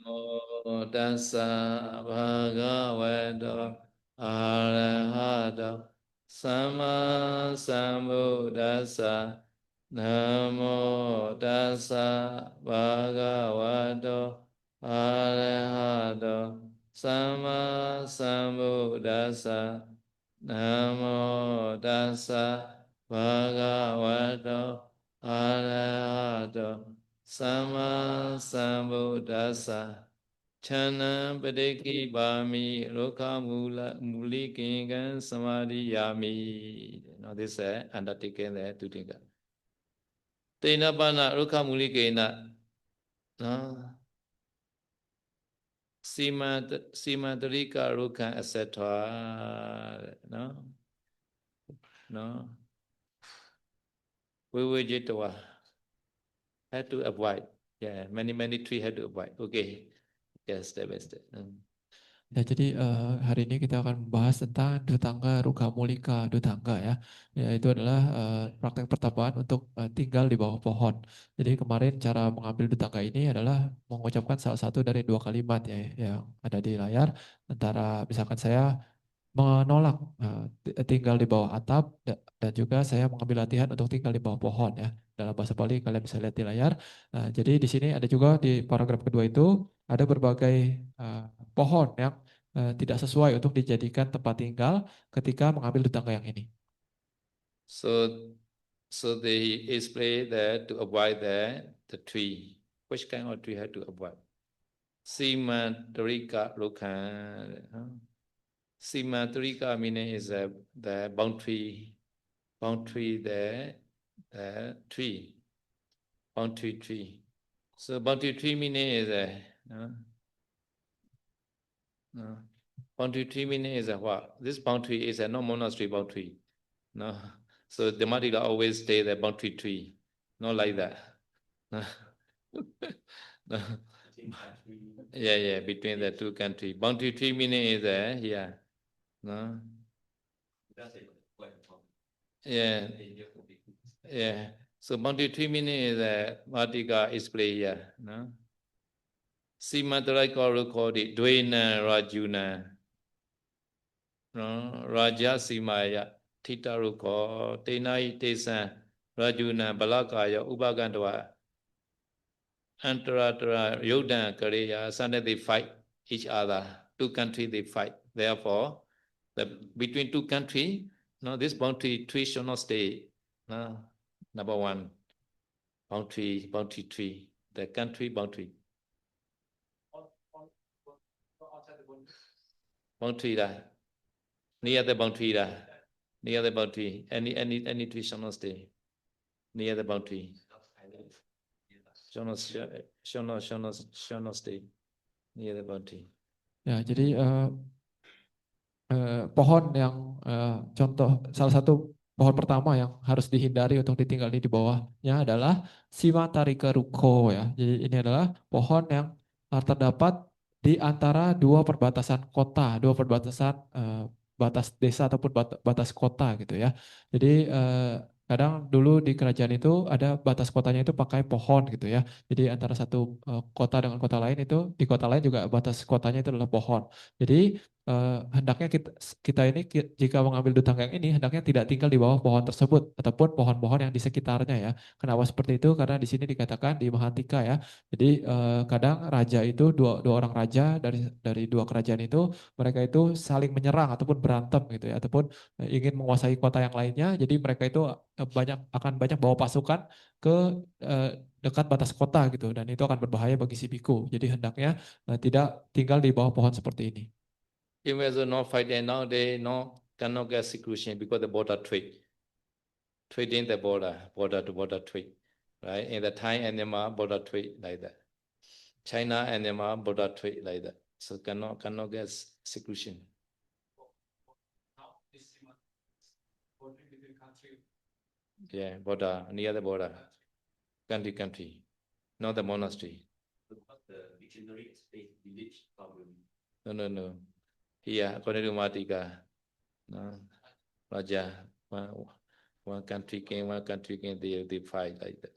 Namo tassa bhagavato arahato samma sambuddhassa. Namo tassa bhagavato arahato samma sambuddhassa. Namo tassa bhagavato arahato Sama Sambuddhassa Chana Padeki Bami Lokha Mula Muli Kingan Samadhi Yami. Now this is undertaken there to think. Tena Pana Lokha Muli Kena. No. Simatrika Lokha etc. No. No. We jitwa. Had to avoid. Yeah, many tree had to avoid. Okay. Yes, step by step. Ya, jadi hari ini kita akan membahas tentang Dutangga Ruka Mulika Dutangga ya. Ya, itu adalah praktek pertapaan untuk tinggal di bawah pohon. Jadi kemarin cara mengambil Dutangga ini adalah mengucapkan salah satu dari dua kalimat ya yang ada di layar. Antara misalkan saya menolak tinggal di bawah atap dan juga saya mengambil latihan untuk tinggal di bawah pohon ya. Dalam bahasa Bali kalian bisa lihat di layar. Jadi di sini ada juga di paragraf kedua itu ada berbagai pohon yang tidak sesuai untuk dijadikan tempat tinggal ketika mengambil tetangga yang ini. So they explain that to avoid the tree. Which kind of tree have to avoid? Simatrika Lokha. Simatrika meaning is the boundary the tree. Boundary tree. So boundary tree meaning is boundary tree meaning is what? This boundary is a no monastery boundary. No. So the Madhila always stay the boundary tree. Not like that. No. No. Yeah, between the two countries. Boundary tree meaning is there, yeah. No. Yeah. So boundary tree meaning is Madhika is play here. No. Simatraika Rukodi, Dwena Rajuna. No. Raja Simaya, Tita Ruko, Tenai Tesan, Rajuna, Balakaya, Ubagandwa. Antara Yodan, Korea, suddenly they fight each other. Two countries they fight. Therefore, between two countries, no, this boundary tree should not stay. No, number one, boundary tree, the country boundary. Boundary da, near the boundary da, near the boundary. Any tree should not stay near the boundary. Should not stay near the boundary. Ya, jadi pohon yang contoh salah satu pohon pertama yang harus dihindari untuk ditinggali di bawahnya adalah Simatarika Ruko ya. Jadi ini adalah pohon yang terdapat di antara dua perbatasan kota, dua perbatasan batas desa ataupun batas kota gitu ya. Jadi kadang dulu di kerajaan itu ada batas kotanya itu pakai pohon gitu ya. Jadi antara satu kota dengan kota lain itu di kota lain juga batas kotanya itu adalah pohon. Jadi hendaknya kita ini jika mengambil dutang yang ini hendaknya tidak tinggal di bawah pohon tersebut ataupun pohon-pohon yang di sekitarnya ya. Kenapa seperti itu? Karena di sini dikatakan di Mahantika ya. Jadi kadang raja itu dua orang raja dari dua kerajaan itu mereka itu saling menyerang ataupun berantem gitu ya ataupun ingin menguasai kota yang lainnya. Jadi mereka itu akan banyak bawa pasukan ke dekat batas kota gitu dan itu akan berbahaya bagi si biku. Jadi hendaknya tidak tinggal di bawah pohon seperti ini. Even though not fighting now, they cannot get seclusion because the border trading the border to border trade, right? In the Thai and Myanmar border trade like that, China and Myanmar border trade like that. So cannot get seclusion. Yeah, border near the border, country, not the monastery. The dictionary explains village problem. No. Here, according to Matika, no, Raja, one country came, they fight like that.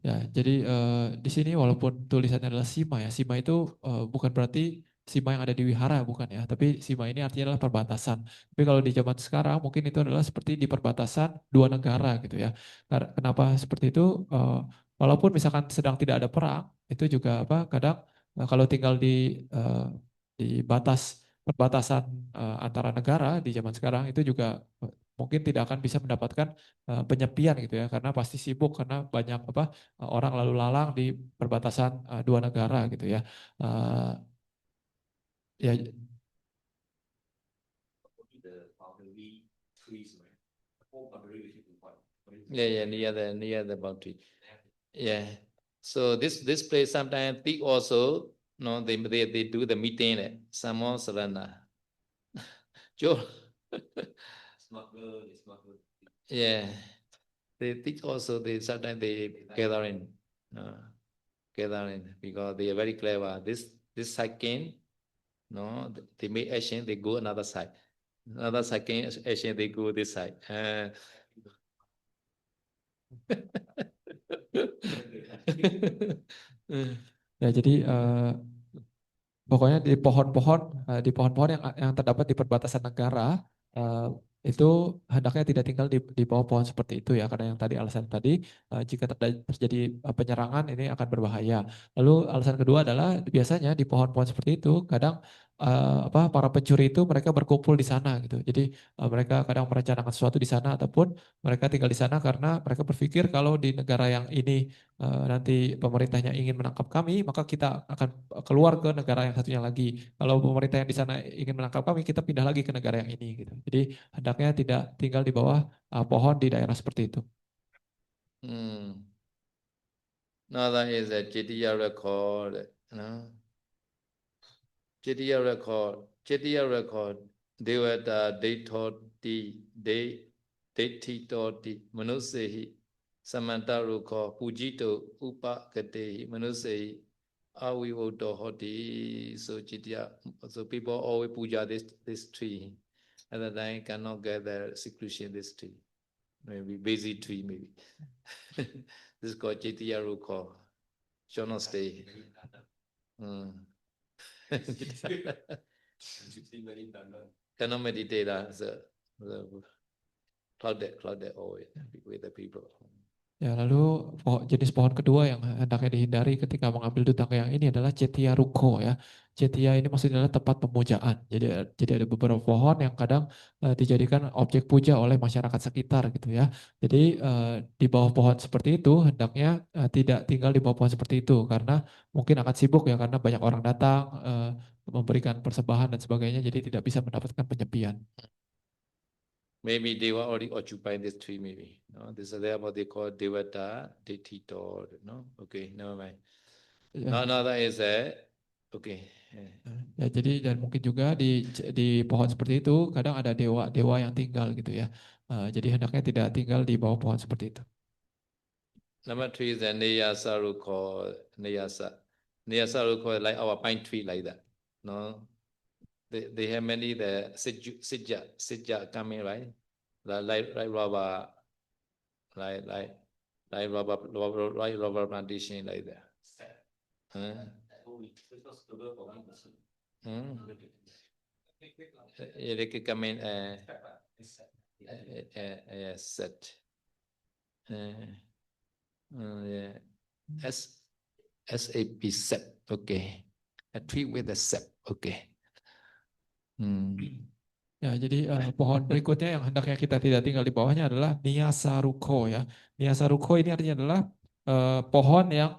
Ya, jadi di sini walaupun tulisannya adalah sima ya, sima itu bukan berarti sima yang ada di wihara bukan ya, tapi sima ini artinya adalah perbatasan. Tapi kalau di zaman sekarang mungkin itu adalah seperti di perbatasan dua negara gitu ya. Kenapa seperti itu? Walaupun misalkan sedang tidak ada perang, itu juga apa? Kadang kalau tinggal eh, di batas perbatasan antara negara di zaman sekarang itu juga mungkin tidak akan bisa mendapatkan penyepian gitu ya, karena pasti sibuk karena banyak apa orang lalu lalang di perbatasan dua negara gitu ya. Eh, ya, Yeah, near the boundary. Yeah. So this place sometimes thief also, no, they do the meeting at Samo Sarana. Joe. Yeah. They teach also they sometimes they uh, gather in because they are very clever. This side came, no, they make action, they go another side. Another side came action, they go this side. ya jadi pokoknya di pohon-pohon yang terdapat di perbatasan negara eh, itu hendaknya tidak tinggal di bawah pohon seperti itu ya, karena yang tadi alasan tadi jika terjadi penyerangan ini akan berbahaya. Lalu alasan kedua adalah biasanya di pohon-pohon seperti itu kadang apa para pencuri itu mereka berkumpul di sana gitu. Jadi mereka kadang merencanakan sesuatu di sana ataupun mereka tinggal di sana karena mereka berpikir kalau di negara yang ini nanti pemerintahnya ingin menangkap kami, maka kita akan keluar ke negara yang satunya lagi. Kalau pemerintah yang di sana ingin menangkap kami, kita pindah lagi ke negara yang ini gitu. Jadi hendaknya tidak tinggal di bawah pohon di daerah seperti itu. Another is a Jitiya record, no? Jitiya record, Devata, Deititoti, Manusehi, Samanta Ruko, Pujito, Upa Gatehi, Manusehi, Avivoto Hoti. So Jitiya, so people always puja this tree. At the time cannot get the seclusion this tree. Maybe busy tree, maybe. This is called Jitiya Ruko. Shall not stay. Cannot meditate, so cloud that always with the people. Ya, lalu jenis pohon kedua yang hendaknya dihindari ketika mengambil dutang yang ini adalah Cetia ruko ya. Cetia ini maksudnya adalah tempat pemujaan. Jadi ada beberapa pohon yang kadang dijadikan objek puja oleh masyarakat sekitar gitu ya. Jadi di bawah pohon seperti itu hendaknya tidak tinggal di bawah pohon seperti itu karena mungkin akan sibuk ya karena banyak orang datang memberikan persembahan dan sebagainya, jadi tidak bisa mendapatkan penyepian. Maybe they were already occupying this tree, maybe. No, this is what they call Devata, Detito. No, okay, never mind. Ya. No, another is a okay. Ya, jadi dan mungkin juga di pohon seperti itu kadang ada dewa-dewa yang tinggal gitu ya. Jadi hendaknya tidak tinggal di bawah pohon seperti itu. Number three is a Niyasa Ruko, Niyasa. Niyasa Ruko is like our pine tree like that. No, they have many the sija coming, right? Like rubber, like rubber plantation like that. Huh? They could come in set. Yeah. SAP set. Okay. A tree with a set. Okay. Ya, jadi pohon berikutnya yang hendaknya kita tidak tinggal di bawahnya adalah Niasaruko ya. Niasaruko ini artinya adalah pohon yang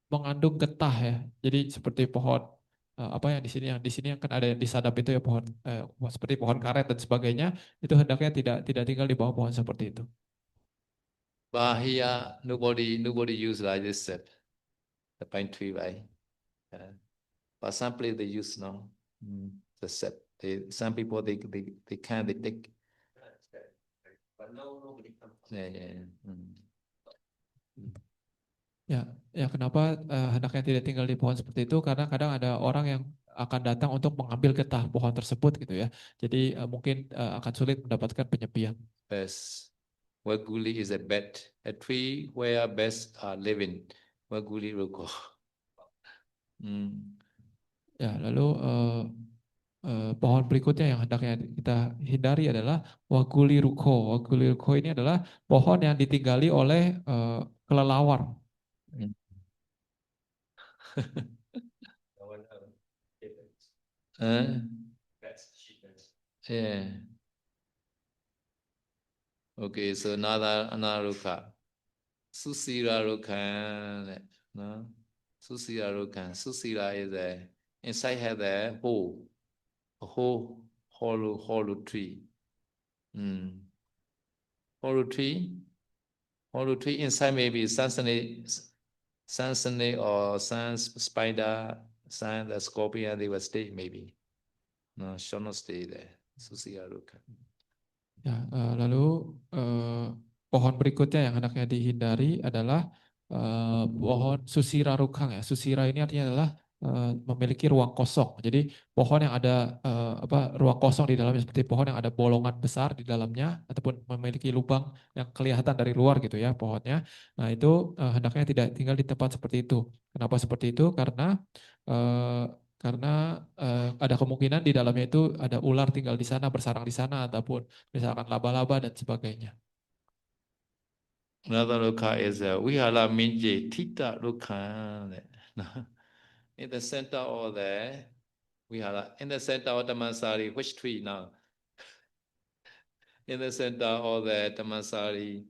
mengandung getah ya. Jadi seperti pohon apa yang di sini yang kan ada yang disadap itu ya pohon seperti pohon karet dan sebagainya, itu hendaknya tidak tinggal di bawah pohon seperti itu. Bahia, nobody use like this set. The pine tree, right? But some place they use now the set. Some people they take. But nobody comes. Yeah. Ya, kenapa hendaknya tidak tinggal di pohon seperti itu? Karena kadang ada orang yang akan datang untuk mengambil getah pohon tersebut gitu ya. Jadi mungkin akan sulit mendapatkan penyepian. Yes. Waguli is a bed, a tree where bats are living. Waguli ruko. Ya, lalu pohon berikutnya yang hendaknya kita hindari adalah Waguli ruko. Waguli ruko ini adalah pohon yang ditinggali oleh kelelawar. Yeah. Okay, so another rukha. Susira rukha. No? Susira rukha. Susira is inside has a hole. A hollow tree. Hollow tree. Hollow tree inside maybe sun snake or sun spider, sun the scorpion, they will stay maybe. No, shall not stay there. Susira rukha. Ya, lalu pohon berikutnya yang hendaknya dihindari adalah pohon susira rukang ya. Susira ini artinya adalah memiliki ruang kosong. Jadi pohon yang ada ruang kosong di dalamnya seperti pohon yang ada bolongan besar di dalamnya ataupun memiliki lubang yang kelihatan dari luar gitu ya pohonnya. Nah itu hendaknya tidak tinggal di tempat seperti itu. Kenapa seperti itu? Karena ada kemungkinan di dalamnya itu ada ular tinggal di sana, bersarang di sana, ataupun misalkan laba-laba dan sebagainya. Another rukha is Vihala Minje Tita rukha. In the center of the Vihala, in the center of Dhammasari, which tree now? In the center of the Dhammasari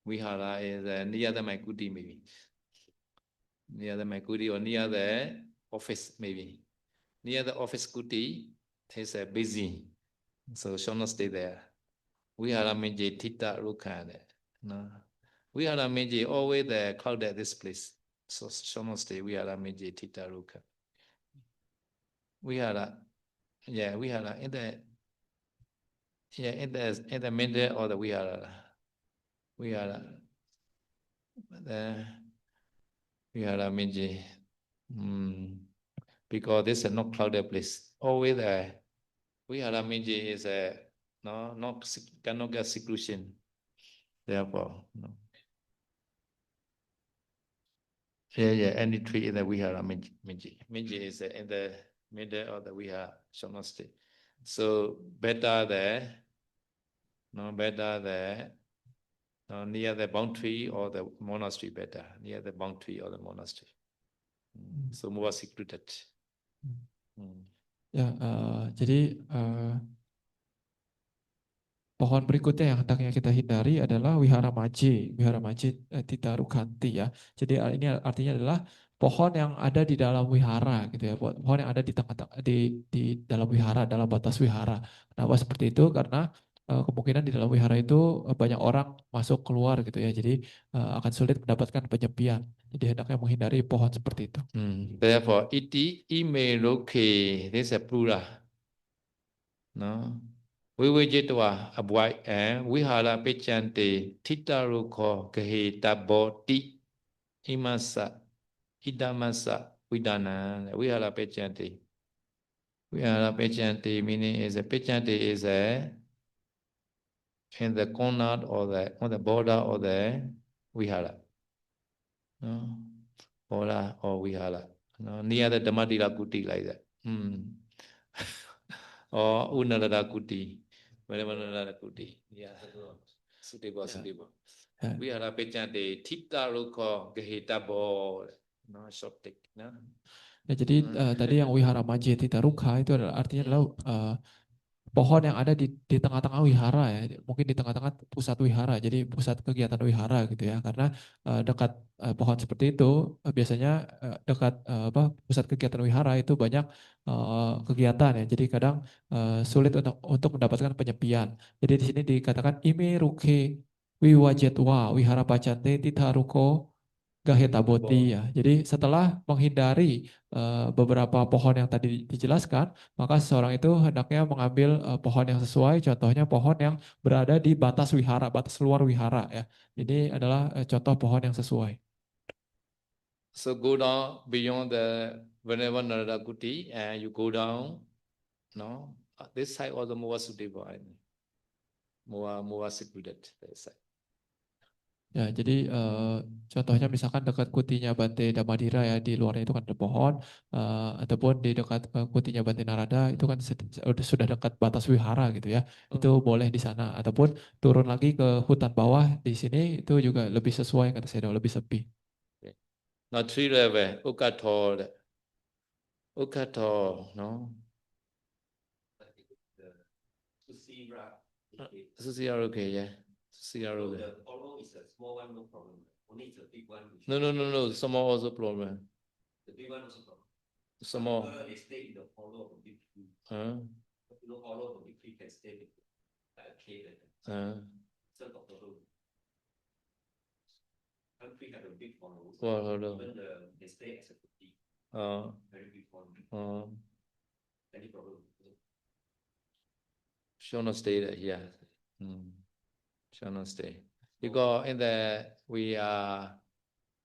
Vihala is near the Maikuti maybe. Near the Maikuti or near the office maybe. Near the office kuti, there's a busy. So shall not stay there. Vihala Minje Tita rukha. No. Vihala Minje always crowded at this place. So shall not stay. Vihala Minje Tita rukha. Vihala in the middle of the Vihara Minji. Because this is not crowded place. Always the Vihara Minji is cannot get seclusion. Therefore, no. Any tree in the Vihara Minji. Minji is in the middle of the Vihara, shall not stay. So better there, near the boundary or the monastery better, near the boundary or the monastery. So more secluded. Ya, jadi pohon berikutnya yang hendaknya kita hindari adalah Wihara Maji Tita Rukhanti ya. Jadi ini artinya adalah pohon yang ada di dalam wihara gitu ya. Pohon yang ada di tengah di dalam wihara, dalam batas wihara. Kenapa seperti itu? Karena kemungkinan di dalam wihara itu banyak orang masuk keluar gitu ya. Jadi akan sulit mendapatkan penyepian. Jadi hendaknya menghindari pohon seperti itu. Therefore, iti ime loke, this is a plural. No. Vivijitwa avoid vihara pechante titaruko gahe taboti imasa idamasa vidana vihara pechante. Vihara pechante meaning is a pechante is in the corner or on the border of the vihara. No? Border or vihara. No? Near the Dhammadila Kuti like that. Or Unalada Kuti. Unalada Kuti. Yeah. Suitable. Vihara pechante tita ruko gahitabo. No, short take. No? Ya, jadi tadi yang Wihara Maji Tita Rukha itu artinya adalah pohon yang ada di tengah-tengah wihara ya, mungkin di tengah-tengah pusat wihara, jadi pusat kegiatan wihara gitu ya, karena dekat pohon seperti itu biasanya dekat pusat kegiatan wihara itu banyak kegiatan ya, jadi kadang sulit untuk mendapatkan penyepian. Jadi di sini dikatakan ime ruke wiwajetwa wihara pacante titaruko gahetaboti ya. Jadi setelah menghindari beberapa pohon yang tadi dijelaskan, maka seseorang itu hendaknya mengambil pohon yang sesuai, contohnya pohon yang berada di batas wihara, batas luar wihara ya. Ini adalah contoh pohon yang sesuai. So go down beyond the whenever Narada Kuti and you go down, no, this side also more suitable, more secluded. This side. Ya, jadi contohnya misalkan dekat Kutinya Bante Damadira ya, di luarnya itu kan ada pohon, ataupun di dekat Kutinya Bante Narada itu kan sudah dekat batas wihara gitu ya, itu boleh di sana. Ataupun turun lagi ke hutan bawah di sini itu juga lebih sesuai kata saya, lebih sepi. Now 3 level, Ukato, Ukato, no? Susira, okay, yeah. Susira, okay. The hollow is a small one, no problem. Only it's a big one. No, small also problem. The big one also problem. Small. They stay in the hollow of a big tree. Huh? You know, hollow of a big tree can stay like a cave. So of the hollow. Country have a big hollow. Hollow. Even they stay as a tree. Very big hollow. Any problem? Shall not stay there, yeah. Shall not stay. Because in the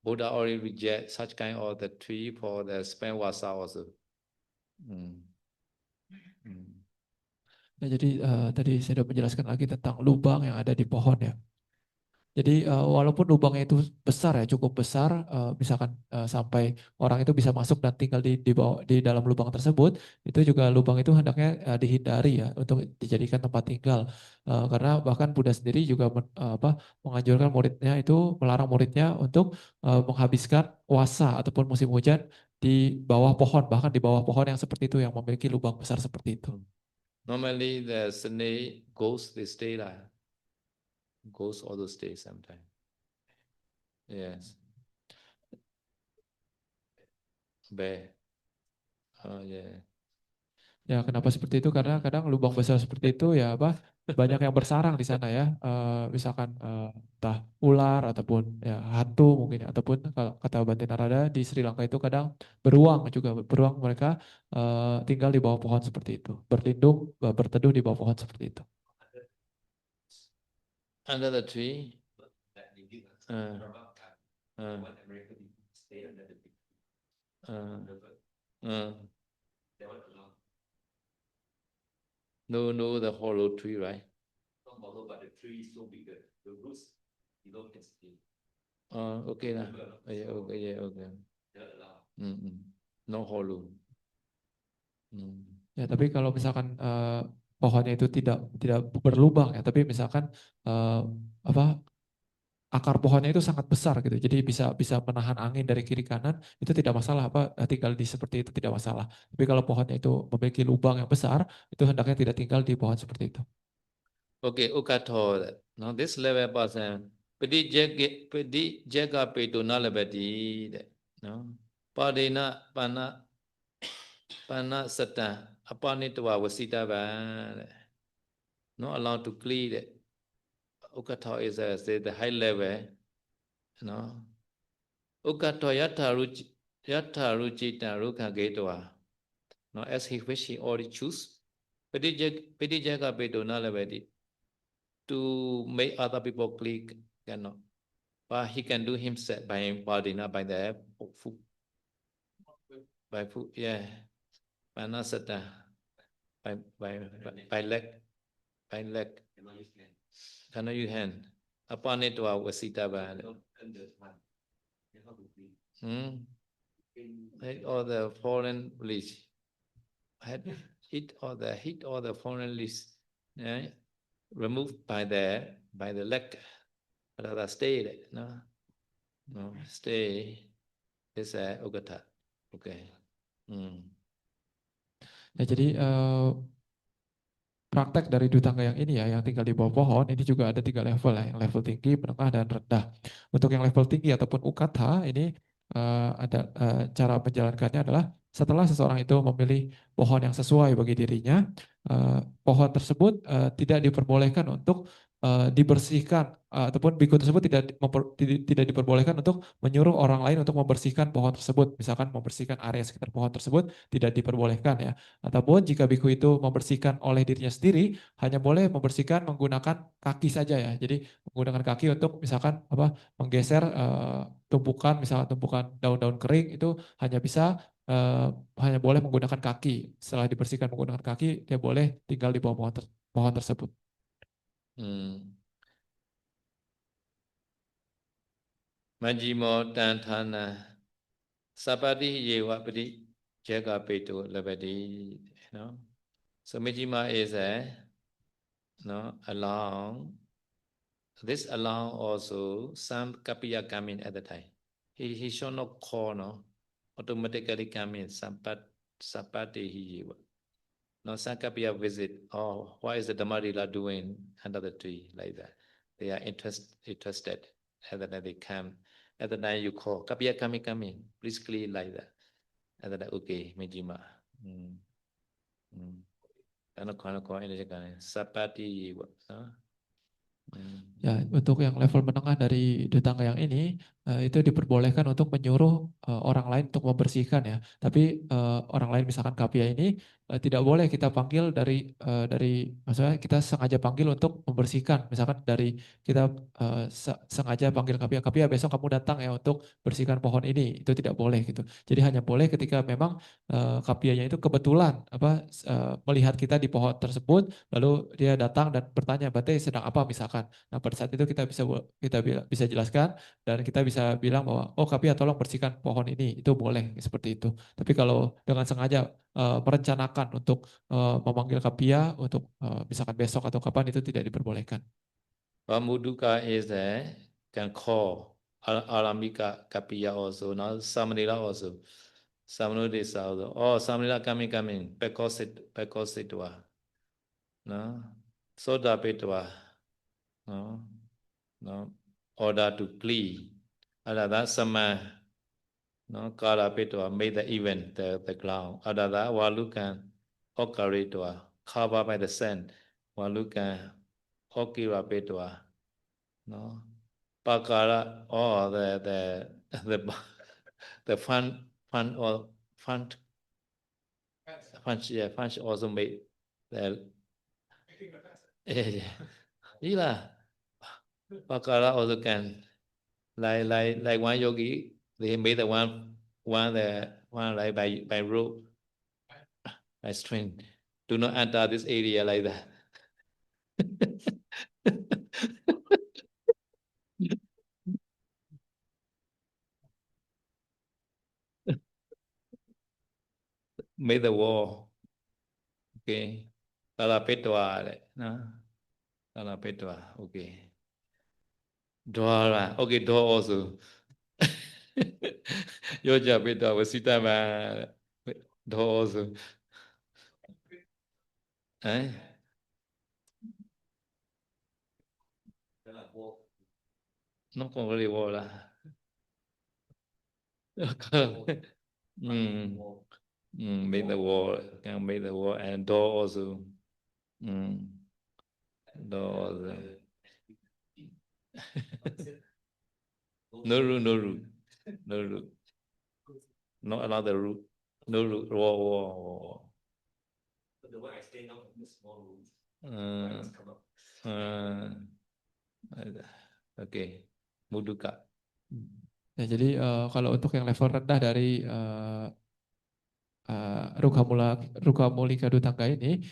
Buddha already reject such kind of the tree for the spend wasa also. Nah, jadi tadi saya sudah menjelaskan lagi tentang lubang yang ada di pohon ya. Jadi walaupun lubangnya itu besar ya, cukup besar, misalkan sampai orang itu bisa masuk dan tinggal di bawah di dalam lubang tersebut, itu juga lubang itu hendaknya dihindari ya untuk dijadikan tempat tinggal. Karena bahkan Buddha sendiri juga menganjurkan muridnya itu melarang muridnya untuk menghabiskan wasa ataupun musim hujan di bawah pohon, bahkan di bawah pohon yang seperti itu yang memiliki lubang besar seperti itu. Normally the snake, ghosts, they stay there. Ghosts also stay sometimes. Yes. Bear. Oh yeah. Ya, kenapa seperti itu? Karena kadang lubang besar seperti itu ya banyak yang bersarang di sana ya. Misalkan entah ular ataupun ya hantu mungkin ya. Ataupun kalau kata Bante Narada di Sri Lanka itu kadang beruang mereka tinggal di bawah pohon seperti itu, berlindung berteduh di bawah pohon seperti itu. Under the tree. No, the hollow tree, right? Not hollow, but the tree is so big that the roots below can stay. Okay lah. Okay. No hollow. Ya, tapi kalau misalkan pohonnya itu tidak berlubang ya, tapi misalkan akar pohonnya itu sangat besar gitu, jadi bisa menahan angin dari kiri kanan, itu tidak masalah, tinggal di seperti itu tidak masalah. Tapi kalau pohonnya itu memiliki lubang yang besar, itu hendaknya tidak tinggal di pohon seperti itu. Okay, Ukato. Now this level person, Padi jaga peto na lebedi. No, Padina pana satan. Apanitwa wasita ba. Not allowed to clean it. Ukato is the high level. No. Ukato yata ruchita rukha getwa. No, as he wish he already choose. Padi jaga peto na lebedi. To make other people click cannot. But he can do himself by body, not by the food. By food, yeah. Panasata. By leg. By leg. Cannot use hand. Upon it to wasita ba. Hit all the foreign leash. Hit all the foreign leash. Yeah. Removed by the leg. Rather stay, no, stay. It's a ugata. Okay. Ya, jadi praktek dari dutangga yang ini ya, yang tinggal di bawah pohon, ini juga ada 3 level ya, yang level tinggi, menengah, dan rendah. Untuk yang level tinggi ataupun ukatha ini ada cara menjalankannya adalah setelah seseorang itu memilih pohon yang sesuai bagi dirinya, pohon tersebut tidak diperbolehkan untuk dibersihkan, ataupun biku tersebut tidak diperbolehkan untuk menyuruh orang lain untuk membersihkan pohon tersebut. Misalkan membersihkan area sekitar pohon tersebut tidak diperbolehkan ya. Ataupun jika biku itu membersihkan oleh dirinya sendiri, hanya boleh membersihkan menggunakan kaki saja ya. Jadi menggunakan kaki untuk misalkan menggeser misalkan tumpukan daun-daun kering itu hanya boleh menggunakan kaki. Setelah dibersihkan menggunakan kaki, dia boleh tinggal di bawah pohon tersebut. Majimo Tantana Sapati Yewa Pati Jaga Peto Labadi. No? So Majima is along. This along also some Kapiya come in at the time. He should not call, automatically come in. Sapati he. No, some Kapiya visit. Oh, what is the Dhamarila doing under the tree like that? They are interested. And then they come. At the time you call, Kapiya come in. Please clear like that. And then okay, Majima. Ano ini kan Sapati. Ya, untuk yang level menengah dari tetangga yang ini, itu diperbolehkan untuk menyuruh orang lain untuk membersihkan ya. Tapi orang lain misalkan Kapia ini tidak boleh kita panggil dari maksudnya kita sengaja panggil untuk membersihkan. Misalkan dari kita sengaja panggil Kapia besok kamu datang ya untuk bersihkan pohon ini. Itu tidak boleh gitu. Jadi hanya boleh ketika memang Kapianya itu kebetulan melihat kita di pohon tersebut, lalu dia datang dan bertanya, "Bate sedang apa?" misalkan. Nah, pada saat itu kita bisa jelaskan dan kita bisa bilang bahwa, "Oh, Kapia tolong bersihkan pohon ini." Itu boleh seperti itu. Tapi kalau dengan sengaja merencanakan untuk memanggil Kapia untuk misalkan besok atau kapan, itu tidak diperbolehkan. Muduka is can call Aramika Kapia also, now Samanila also. Samanudisa also. Oh, Samanila coming. Because it was. No? Soda Petwa. No? Order to plea. Adada Sama. No? Kara Petwa made the event, the ground. Adada Walukan Okaritwa. Covered by the sand. Walukan Okira Petwa. No, Pakara or the fund also made the Pakara also can like one yogi, they made the one like by rope, by string. Do not enter this area like that. Made the wall. Okay. Talapetwa. No? Talapetwa. Okay. Door. Okay, door also. Yoja Petwa was Sitama. Door also. Eh? Not really wall lah. Make the wall, can make the wall and door also. Door also. No room. Not another room. No room. Wall. The way I stay now in the small rooms. Come up. Okay. Muduka. Ya, jadi kalau untuk yang level rendah dari Rukamulika Dutangga ini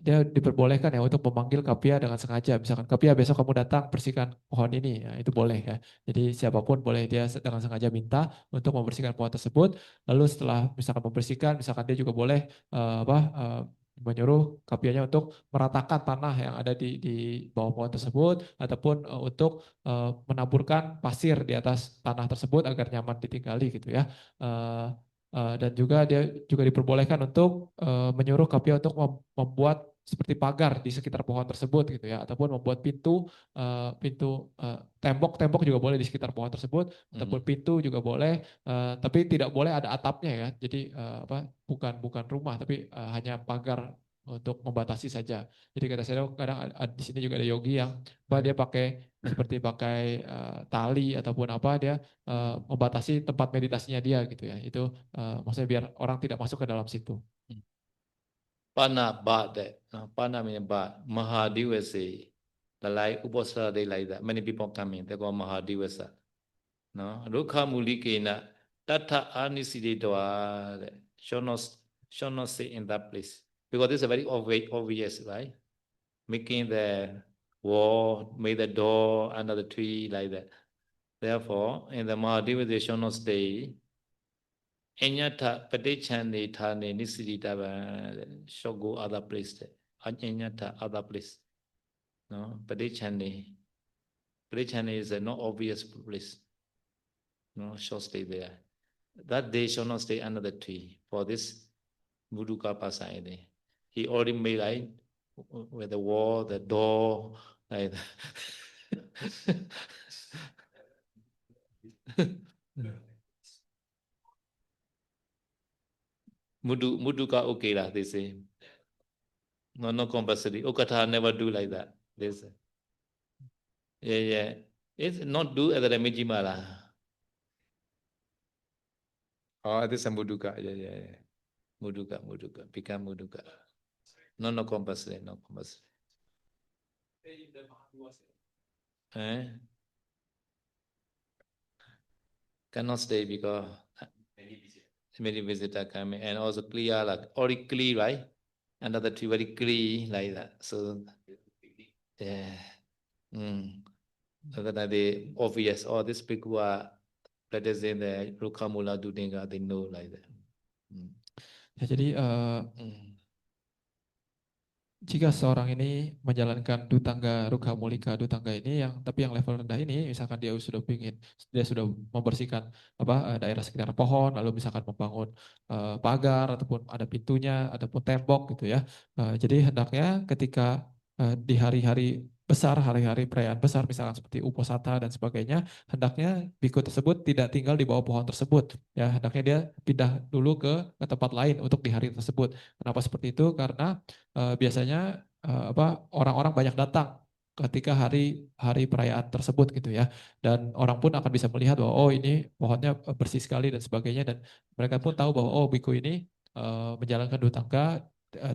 dia diperbolehkan ya untuk memanggil Kapia dengan sengaja. Misalkan Kapia besok kamu datang bersihkan pohon ini, ya, itu boleh ya. Jadi siapapun boleh dia dengan sengaja minta untuk membersihkan pohon tersebut. Lalu setelah misalkan membersihkan, misalkan dia juga boleh menyuruh Kapianya untuk meratakan tanah yang ada di bawah pohon tersebut ataupun untuk menaburkan pasir di atas tanah tersebut agar nyaman ditinggali gitu ya. Dan juga dia juga diperbolehkan untuk menyuruh Kapia untuk membuat seperti pagar di sekitar pohon tersebut gitu ya, ataupun membuat tembok juga boleh di sekitar pohon tersebut, ataupun pintu juga boleh, tapi tidak boleh ada atapnya ya. Jadi bukan rumah tapi hanya pagar untuk membatasi saja. Jadi kata saya kadang di sini juga ada yogi yang dia seperti pakai tali ataupun dia membatasi tempat meditasinya dia gitu ya. Itu maksudnya biar orang tidak masuk ke dalam situ. Pana means bad. Mahadivasi. Like Uposara they like that. Many people come in. They call Mahadivasa. No, Rukha Mulikena Tata Anisididwa should not sit in that place. Because this is very obvious, right? Making the wall, made the door under the tree like that. Therefore, in the Mahadivadeshana state, Anyata Patichani Thane Nisiditaba shall go other place. Anyata other place. No, Patichani. Patichani is a not obvious place. No, shall stay there. That day shall not stay under the tree for this Buduka Pasayane. He already made like with the wall, the door, like Muduka okay lah, they say. No, no compulsory. Okata never do like that. They say. Yeah. It's not do at the Remijima lah. Oh, this is Muduka. Yeah. Muduka. Become Muduka. No compulsory, no compulsory. Cannot stay because many visitors coming and also clear like already clear, right? Another tree very clear like that. So yeah. So that they obvious all these people are practicing the Rukamula Dudinga, they know like that. Ya, jadi jika seorang ini menjalankan dutangga rukha mulika dutangga ini tapi yang level rendah ini, misalkan dia sudah membersihkan daerah sekitar pohon, lalu misalkan membangun pagar ataupun ada pintunya ataupun tembok gitu ya. Jadi hendaknya ketika di hari-hari besar, hari-hari perayaan besar misalkan seperti Uposatha dan sebagainya, hendaknya biku tersebut tidak tinggal di bawah pohon tersebut ya, hendaknya dia pindah dulu ke tempat lain untuk di hari tersebut. Kenapa seperti itu? Karena biasanya orang-orang banyak datang ketika hari perayaan tersebut gitu ya, dan orang pun akan bisa melihat bahwa oh ini pohonnya bersih sekali dan sebagainya, dan mereka pun tahu bahwa oh biku ini menjalankan dutangga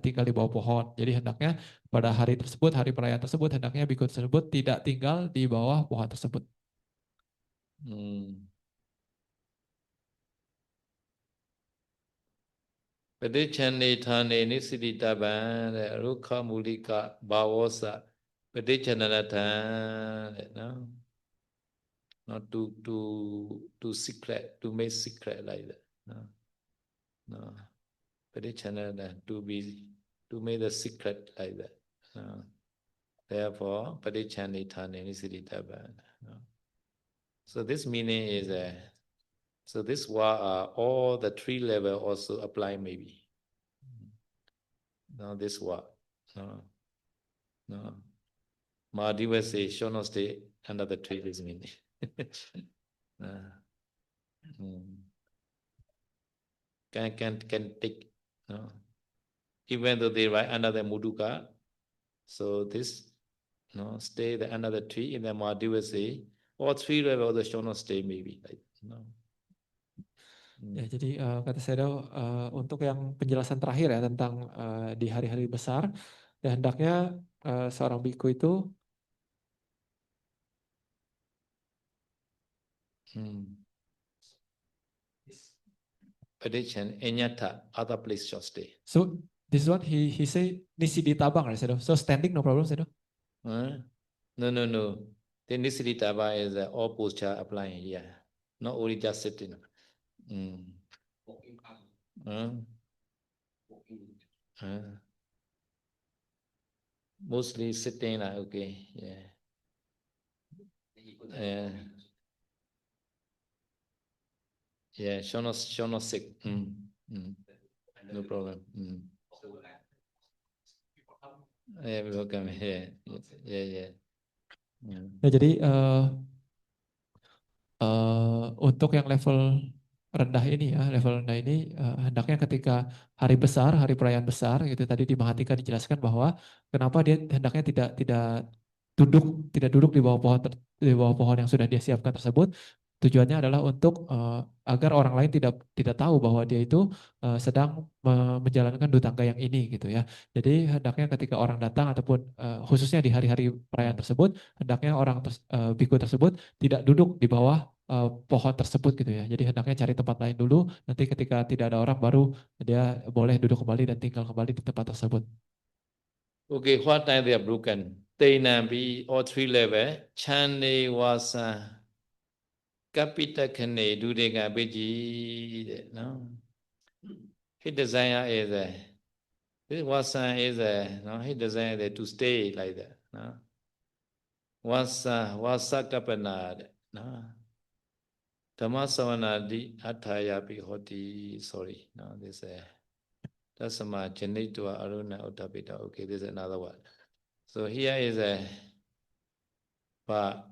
tinggal di bawah pohon. Jadi hendaknya pada hari tersebut, hari perayaan tersebut, hendaknya biku tersebut tidak tinggal di bawah pohon tersebut. Padichane Thane Nisiditaban, Rukha Mulika Bavosa, Padichananatan, no? Not to secret, to make secret like that. No. Padichananatan, to make the secret like that. No. Therefore, Padichane Thane Nisiditaban. No. So this meaning is so this all the three level also apply maybe. Now this no. Mahadeva say shall not stay under the tree is meaning. Can take no. Even though they write under the Muduka, so this no stay under the tree in the Mahadeva say all three level the shall not stay maybe like no. Ya, jadi kata Sedo untuk yang penjelasan terakhir ya tentang di hari-hari besar, ya hendaknya seorang biku itu Prediction Enyata other place shall stay. So this is what he say Nisiditabang, right, Sedo? So standing no problem, Sedo? No. The Nisiditabang is all posture applying here, not only just sitting. Mostly sitting like okay, yeah, shall not sick. No problem. Yeah, welcome. Yeah. Ya, jadi untuk yang level rendah ini ya, level rendah ini hendaknya ketika hari besar, hari perayaan besar gitu, tadi di Mahatika dijelaskan bahwa kenapa dia hendaknya tidak duduk di bawah pohon yang sudah dia siapkan tersebut. Tujuannya adalah untuk agar orang lain tidak tahu bahwa dia itu sedang menjalankan dutangga yang ini gitu ya. Jadi hendaknya ketika orang datang ataupun khususnya di hari-hari perayaan tersebut, hendaknya biku tersebut tidak duduk di bawah pohon tersebut gitu ya. Jadi hendaknya cari tempat lain dulu, nanti ketika tidak ada orang baru dia boleh duduk kembali dan tinggal kembali di tempat tersebut. Okay, what time they are broken? They be all three level, Chane Wasa. Kapita Kane Dudega Beji, no. His desire is this Wasan is no, his desire is to stay like that, no. Wasa Kapana, no. Dhammasavanadi Athayapi Hoti, sorry, no, this that's my Janitua Aruna Utapita. Okay, this is another one. So here is but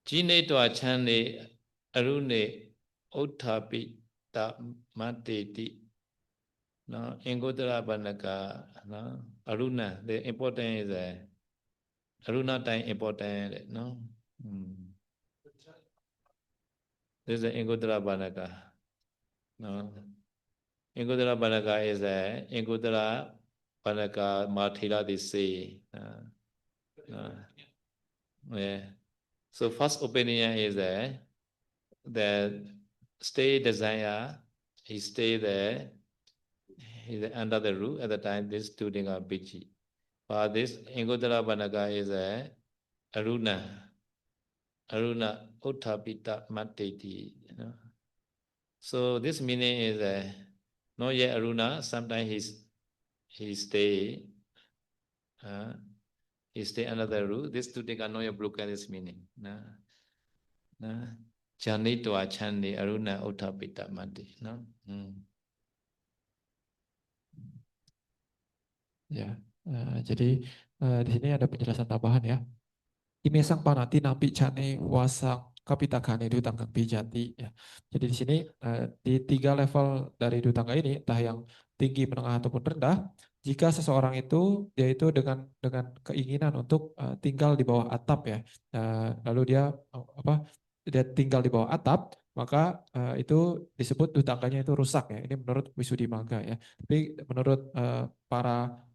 Jinitua Chane Arune Utapita Mateti. No, Ingodara Banaka, no, Aruna, the important is Aruna time important, no. This is Ingodara Banaka. No. Ingodara Banaka is Ingodara Banaka Mathila they say. Yeah. So first opinion is the stay desire, he stay there, he's under the roof at the time this student are Bichi. But this Ingodara Banaka is Aruna Uttapita Mateti. You know? So this meaning is not yet Aruna, sometimes he stay under the roof. This student are not yet look at this meaning. Jani to Achandi Aruna Uttapita Mati. No? Ya, jadi di sini ada penjelasan tambahan ya. Imesang panati nampi cane wasang kapitakane dutanggang bijati ya. Jadi di sini di 3 level dari dutangga ini entah yang tinggi, menengah ataupun rendah, jika seseorang itu dia itu dengan keinginan untuk tinggal di bawah atap ya, lalu dia dia tinggal di bawah atap, maka itu disebut dutangganya itu rusak ya. Ini menurut Wisudimagga ya. Tapi menurut para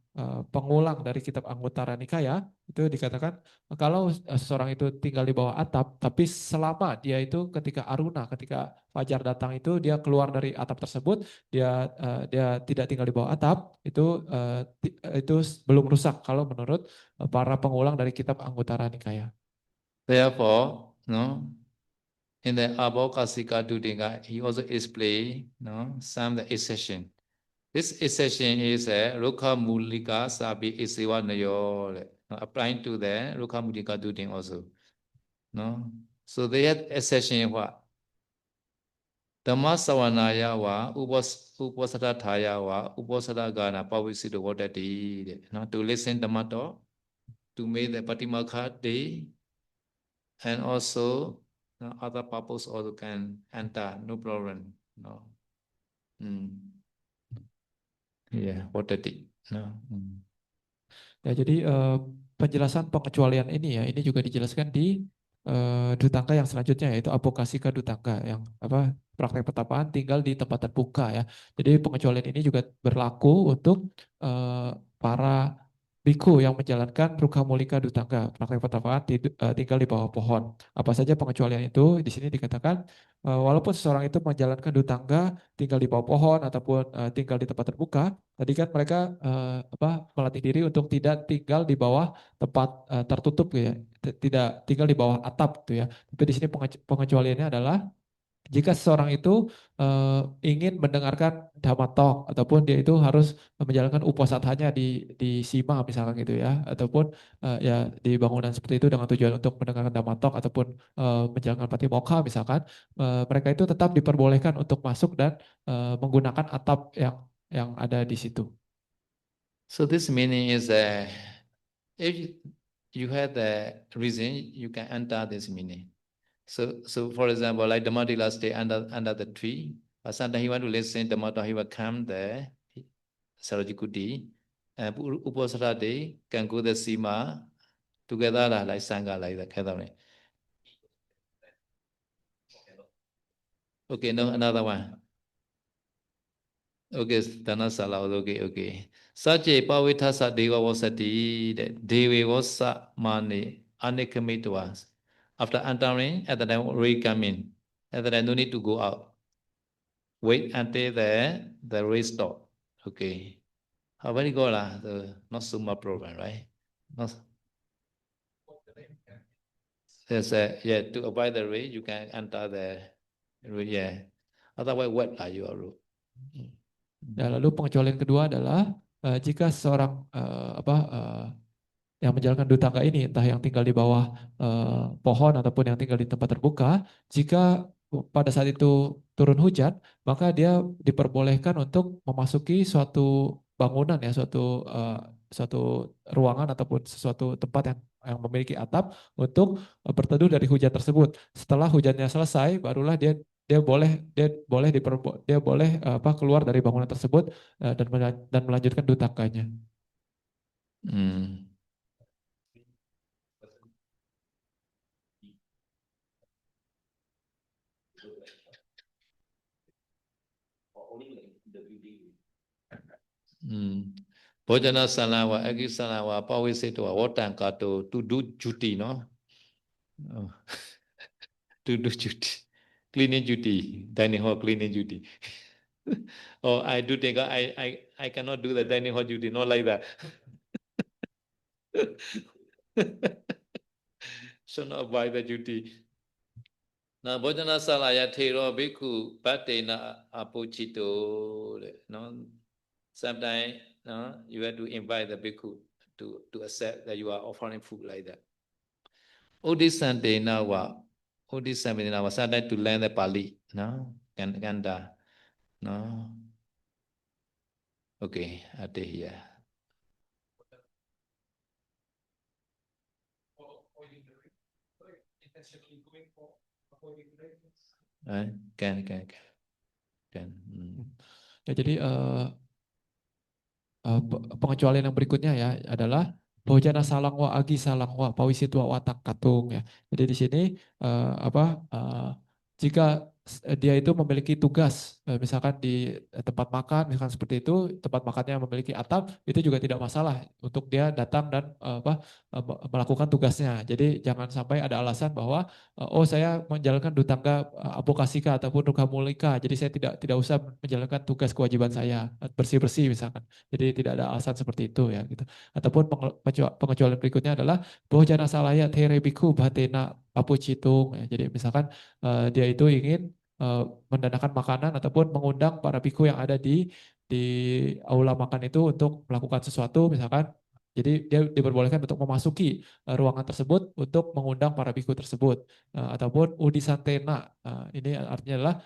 pengulang dari kitab Anguttara Nikaya itu dikatakan kalau seseorang itu tinggal di bawah atap, tapi selama dia itu ketika aruna, ketika fajar datang itu dia keluar dari atap tersebut, dia tidak tinggal di bawah atap, itu belum rusak kalau menurut para pengulang dari kitab Anguttara Nikaya. Therefore, no, in the Abhokasika Dudinga, he also explained some exception. This exception is Rukha Mulika Sabi Isiwa Nayo, applying to the Rukha Mulika Duding also. No? So they had exception what? Dhamma Savanaya wa Upasada Thaya wa Upasada Gana Pavisido Wadati. To listen Dhamma talk, to make the Patimakha day, and also other purpose also can enter, no problem. No. Yeah, what did it? No. Ya, jadi penjelasan pengecualian ini ya, ini juga dijelaskan di dutangga yang selanjutnya yaitu Abhokasika Dutangga yang praktek pertapaan tinggal di tempat terbuka ya. Jadi pengecualian ini juga berlaku untuk para biku yang menjalankan Rukha Mulika Dutangga, praktek pertapaan tinggal di bawah pohon. Apa saja pengecualian itu? Di sini dikatakan walaupun seseorang itu menjalankan dutangga tinggal di bawah pohon ataupun tinggal di tempat terbuka, tadi kan mereka melatih diri untuk tidak tinggal di bawah tempat tertutup ya, tidak tinggal di bawah atap gitu ya. Tapi di sini pengecualiannya adalah jika seseorang itu ingin mendengarkan Dhamma talk ataupun dia itu harus menjalankan upasadhanya di Sima misalkan gitu ya, ataupun ya di bangunan seperti itu dengan tujuan untuk mendengarkan Dhamma talk ataupun menjalankan Patimokkha misalkan, mereka itu tetap diperbolehkan untuk masuk dan menggunakan atap yang ada di situ. So this meaning is if you have the reason, you can enter this meaning. So for example, like Dhammadila stay under the tree, but sometimes he want to listen Dhamma, he will come there, Sarojikuti, and Upasara day can go the Sima together like Sangha like that. Okay, no, another one. Okay, Dhanasala, okay. Sache Pavithasa Deva Vasati, Devi Vasa Mani, Anikamitwas. After entering, at the time rain come in. At the time, no need to go out. Wait until the rain stop. Okay. How very good not so much problem, right? Not... There's a, yeah, to avoid the rain, you can enter the rain, yeah. Otherwise, wet are your road. Ya, lalu pengecualian kedua adalah jika seorang yang menjalankan dua tangga ini, entah yang tinggal di bawah pohon ataupun yang tinggal di tempat terbuka, jika pada saat itu turun hujan, maka dia diperbolehkan untuk memasuki suatu bangunan ya, suatu ruangan ataupun sesuatu tempat yang memiliki atap untuk berteduh dari hujan tersebut. Setelah hujannya selesai, barulah dia boleh keluar dari bangunan tersebut dan melanjutkan dua tangganya. Bojana salawa, agi salawa, pawiseto, wotang kato, to do duty, no? To do duty, cleaning duty, dining hall cleaning duty. Oh, I do think I cannot do the dining hall duty, not like that. Should not avoid the duty. Now, Bojana salaya tero bhikkhu bhattena apochito, no? Sometimes, no, you have to invite the bhikkhu to accept that you are offering food like that. Udisantena wa, Udisantena wa, sometimes to learn the Pali, no? Ganda, no? Okay, I take here. Can. Ya, jadi pengecualian yang berikutnya ya adalah bojana salangwa agi salangwa pawisitwa watak katung ya. Jadi di sini jika dia itu memiliki tugas misalkan di tempat makan misalkan seperti itu, tempat makannya memiliki atap, itu juga tidak masalah untuk dia datang dan melakukan tugasnya. Jadi jangan sampai ada alasan bahwa oh saya menjalankan dua tangga apokasika ataupun duka mulika, jadi saya tidak usah menjalankan tugas kewajiban saya bersih-bersih misalkan. Jadi tidak ada alasan seperti itu ya gitu. Ataupun pengecualian berikutnya adalah bojana salaya terebiku batena apucitung ya. Jadi misalkan dia itu ingin mendanakan makanan ataupun mengundang para biku yang ada di aula makan itu untuk melakukan sesuatu misalkan. Jadi dia diperbolehkan untuk memasuki ruangan tersebut untuk mengundang para biku tersebut. Ataupun udisantena, ini artinya adalah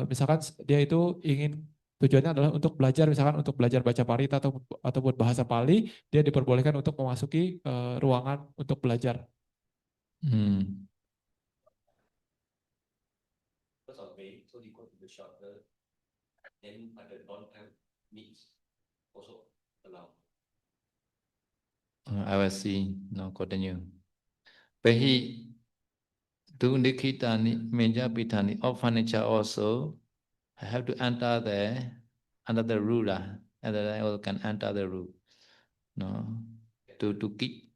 misalkan dia itu ingin tujuannya adalah untuk belajar misalkan untuk belajar baca parita ataupun bahasa Pali, dia diperbolehkan untuk memasuki ruangan untuk belajar. So you go to the shelter, then at the non-time meets also allowed. I will see. No, continue. Behi do nikitani menja pitani of furniture also. I have to enter under the ruler, and then I also can enter the roof. No, to keep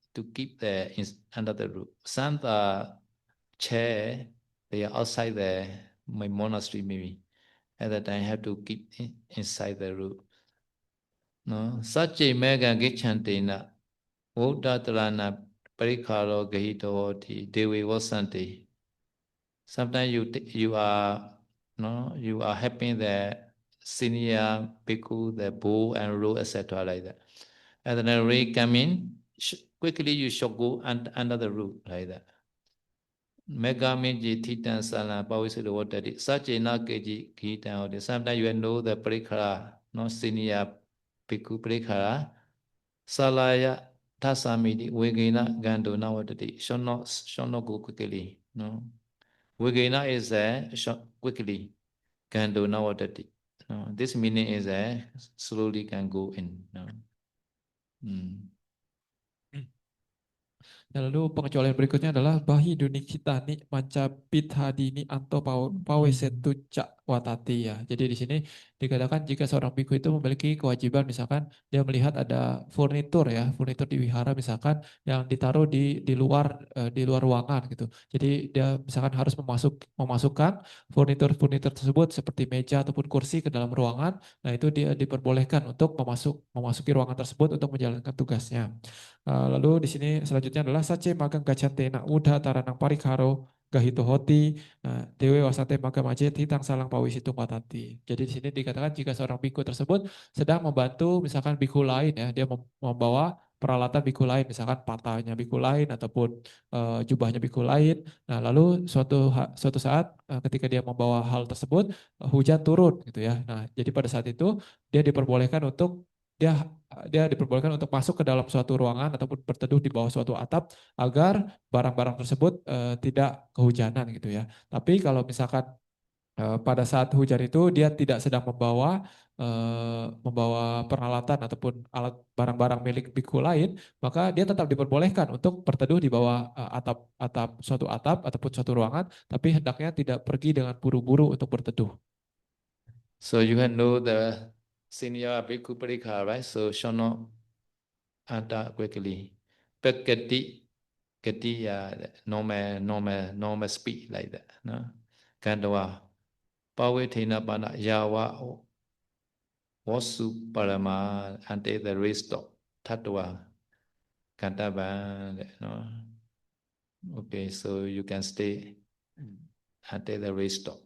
under the roof. Some chair they are outside my monastery maybe. At that time, I have to keep inside the room. No, such a mega gichantina, Vodatrana parikaro gahitavati, devi vasanti. Sometimes you are helping the senior bhikkhu, the bow and row, etc. like that. And then the rain come in, quickly you should go under the roof like that. Megamiji Titan Sala Pawisulu Watadi, such a Nakaji Kita. Sometimes you know the Prikara, no senior Piku Prikara, Salaya Tasamidi, Wigina Gando Nawadadi, shall not go quickly. No. Wigina is quickly, Gando Nawadadi. No. This meaning is slowly can go in. No. Ya, lalu pengecualian berikutnya adalah bahi dunikitani manca pithadini anto pawesetu cak watati ya. Jadi di sini dikatakan jika seorang biku itu memiliki kewajiban misalkan dia melihat ada furnitur ya, furnitur di wihara misalkan yang ditaruh di luar ruangan gitu. Jadi dia misalkan harus memasukkan furnitur tersebut seperti meja ataupun kursi ke dalam ruangan. Nah, itu dia diperbolehkan untuk memasuki ruangan tersebut untuk menjalankan tugasnya. Lalu di sini selanjutnya adalah adalah sace magang gacantena uda taranang parikaro gahito hoti dewe wasate maga majeti tang salang pawisi tumpatati. Jadi di sini dikatakan jika seorang biku tersebut sedang membantu misalkan biku lain ya, dia membawa peralatan biku lain, misalkan patahnya biku lain ataupun jubahnya biku lain. Nah, lalu suatu saat ketika dia membawa hal tersebut hujan turun gitu ya. Nah, jadi pada saat itu dia diperbolehkan untuk dia dia diperbolehkan untuk masuk ke dalam suatu ruangan ataupun berteduh di bawah suatu atap agar barang-barang tersebut tidak kehujanan gitu ya. Tapi kalau misalkan pada saat hujan itu dia tidak sedang membawa peralatan ataupun alat barang-barang milik biku lain, maka dia tetap diperbolehkan untuk berteduh di bawah atap suatu atap ataupun suatu ruangan, tapi hendaknya tidak pergi dengan buru-buru untuk berteduh. So you can know the senior bhikkhu parikha, right? So shono ata quickly. Pakati, kati normal speed like that. No? Kandawa. Pawithena pana yawa wasu parama ante the rest of tatwa kantaban. No? Okay, so you can stay until the rest of.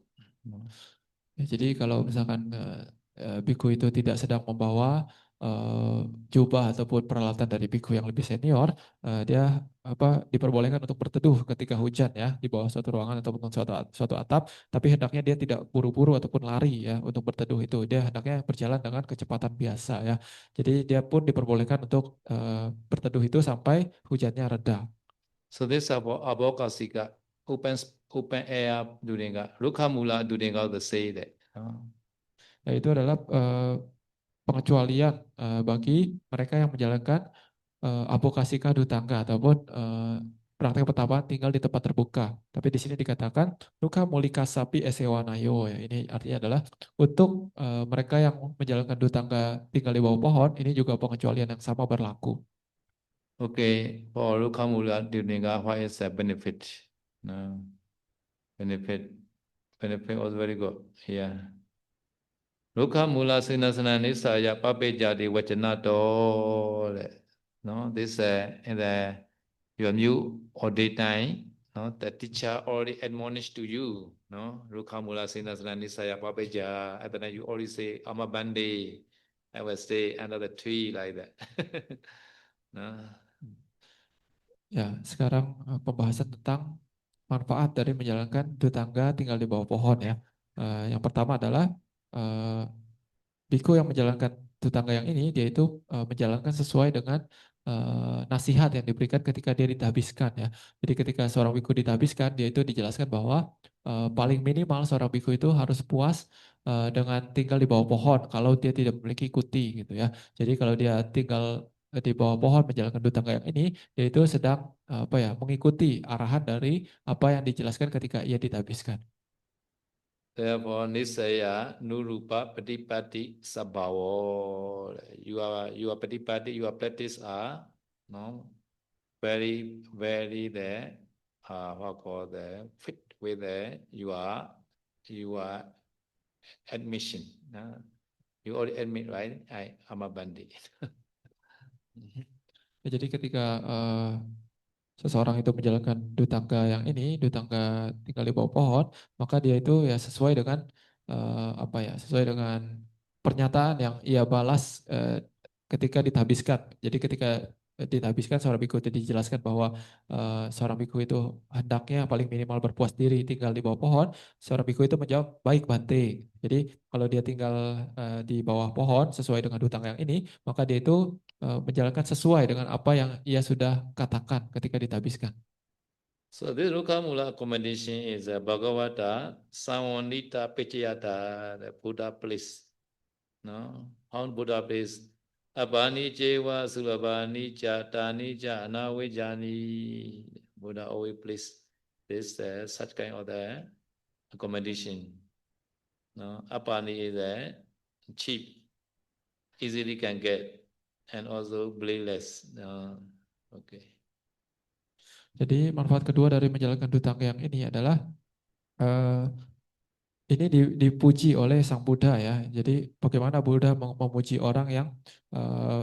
No? Ya, jadi kalau misalkan biku itu tidak sedang membawa jubah ataupun peralatan dari biku yang lebih senior, dia diperbolehkan untuk berteduh ketika hujan ya di bawah suatu ruangan ataupun suatu atap, tapi hendaknya dia tidak buru-buru ataupun lari ya untuk berteduh itu. Dia hendaknya berjalan dengan kecepatan biasa ya. Jadi dia pun diperbolehkan untuk berteduh itu sampai hujannya reda. So this abokasika open air duringa rukha mula duringa the say that. Ya, itu adalah pengecualian bagi mereka yang menjalankan abokasika dutangga ataupun praktek pertapaan tinggal di tempat terbuka. Tapi di sini dikatakan luka mulika sapi esewanayo ya. Ini artinya adalah untuk mereka yang menjalankan dutangga tinggal di bawah pohon, ini juga pengecualian yang sama berlaku. Okay, for rukha mula duringa, what is the benefit? No. Benefit was very good. Yeah. Rukha mula sinasana nisaya papejati vachanato. No, this in the your new or daytime. No, the teacher already admonished to you. No, Rukha mula sinasana nisaya papeja. At the time you already say amabande. I will stay under the tree like that. No. Ya, sekarang pembahasan tentang manfaat dari menjalankan dutangga tinggal di bawah pohon ya. Yang pertama adalah biku yang menjalankan dutangga yang ini, dia itu menjalankan sesuai dengan nasihat yang diberikan ketika dia ditahbiskan ya. Jadi ketika seorang biku ditahbiskan, dia itu dijelaskan bahwa paling minimal seorang biku itu harus puas dengan tinggal di bawah pohon kalau dia tidak memiliki kuti gitu ya. Jadi kalau dia tinggal di bawah pohon menjalankan dutangga yang ini, dia itu sedang mengikuti arahan dari apa yang dijelaskan ketika ia ditahbiskan. Therefore, nisaya nurupa patipati sabhavo. Your patipati, your practice are very the fit with your admission. You already admit, right? I am a bandit. Ya, jadi ketika seseorang itu menjalankan dutangga yang ini, dutangga tinggal di bawah pohon, maka dia itu ya sesuai dengan sesuai dengan pernyataan yang ia balas ketika ditahbiskan. Jadi ketika ditahbiskan seorang biku itu dijelaskan bahwa seorang biku itu hendaknya paling minimal berpuas diri tinggal di bawah pohon, seorang biku itu menjawab baik Bante. Jadi kalau dia tinggal di bawah pohon sesuai dengan dutangga yang ini, maka dia itu menjalankan sesuai dengan apa yang ia sudah katakan ketika ditahbiskan. So this Rukha Mula accommodation is a Bhagavata Sawanita Pichayata, the Buddha place. No? How Buddha place? Abani Jewa Sulabani Jatani Jana Vijani. Buddha always place this such kind of the accommodation. No? Apani is cheap, easily can get, and also blameless. Okay. Jadi manfaat kedua dari menjalankan dutangga yang ini adalah ini dipuji oleh Sang Buddha ya. Jadi bagaimana Buddha memuji orang yang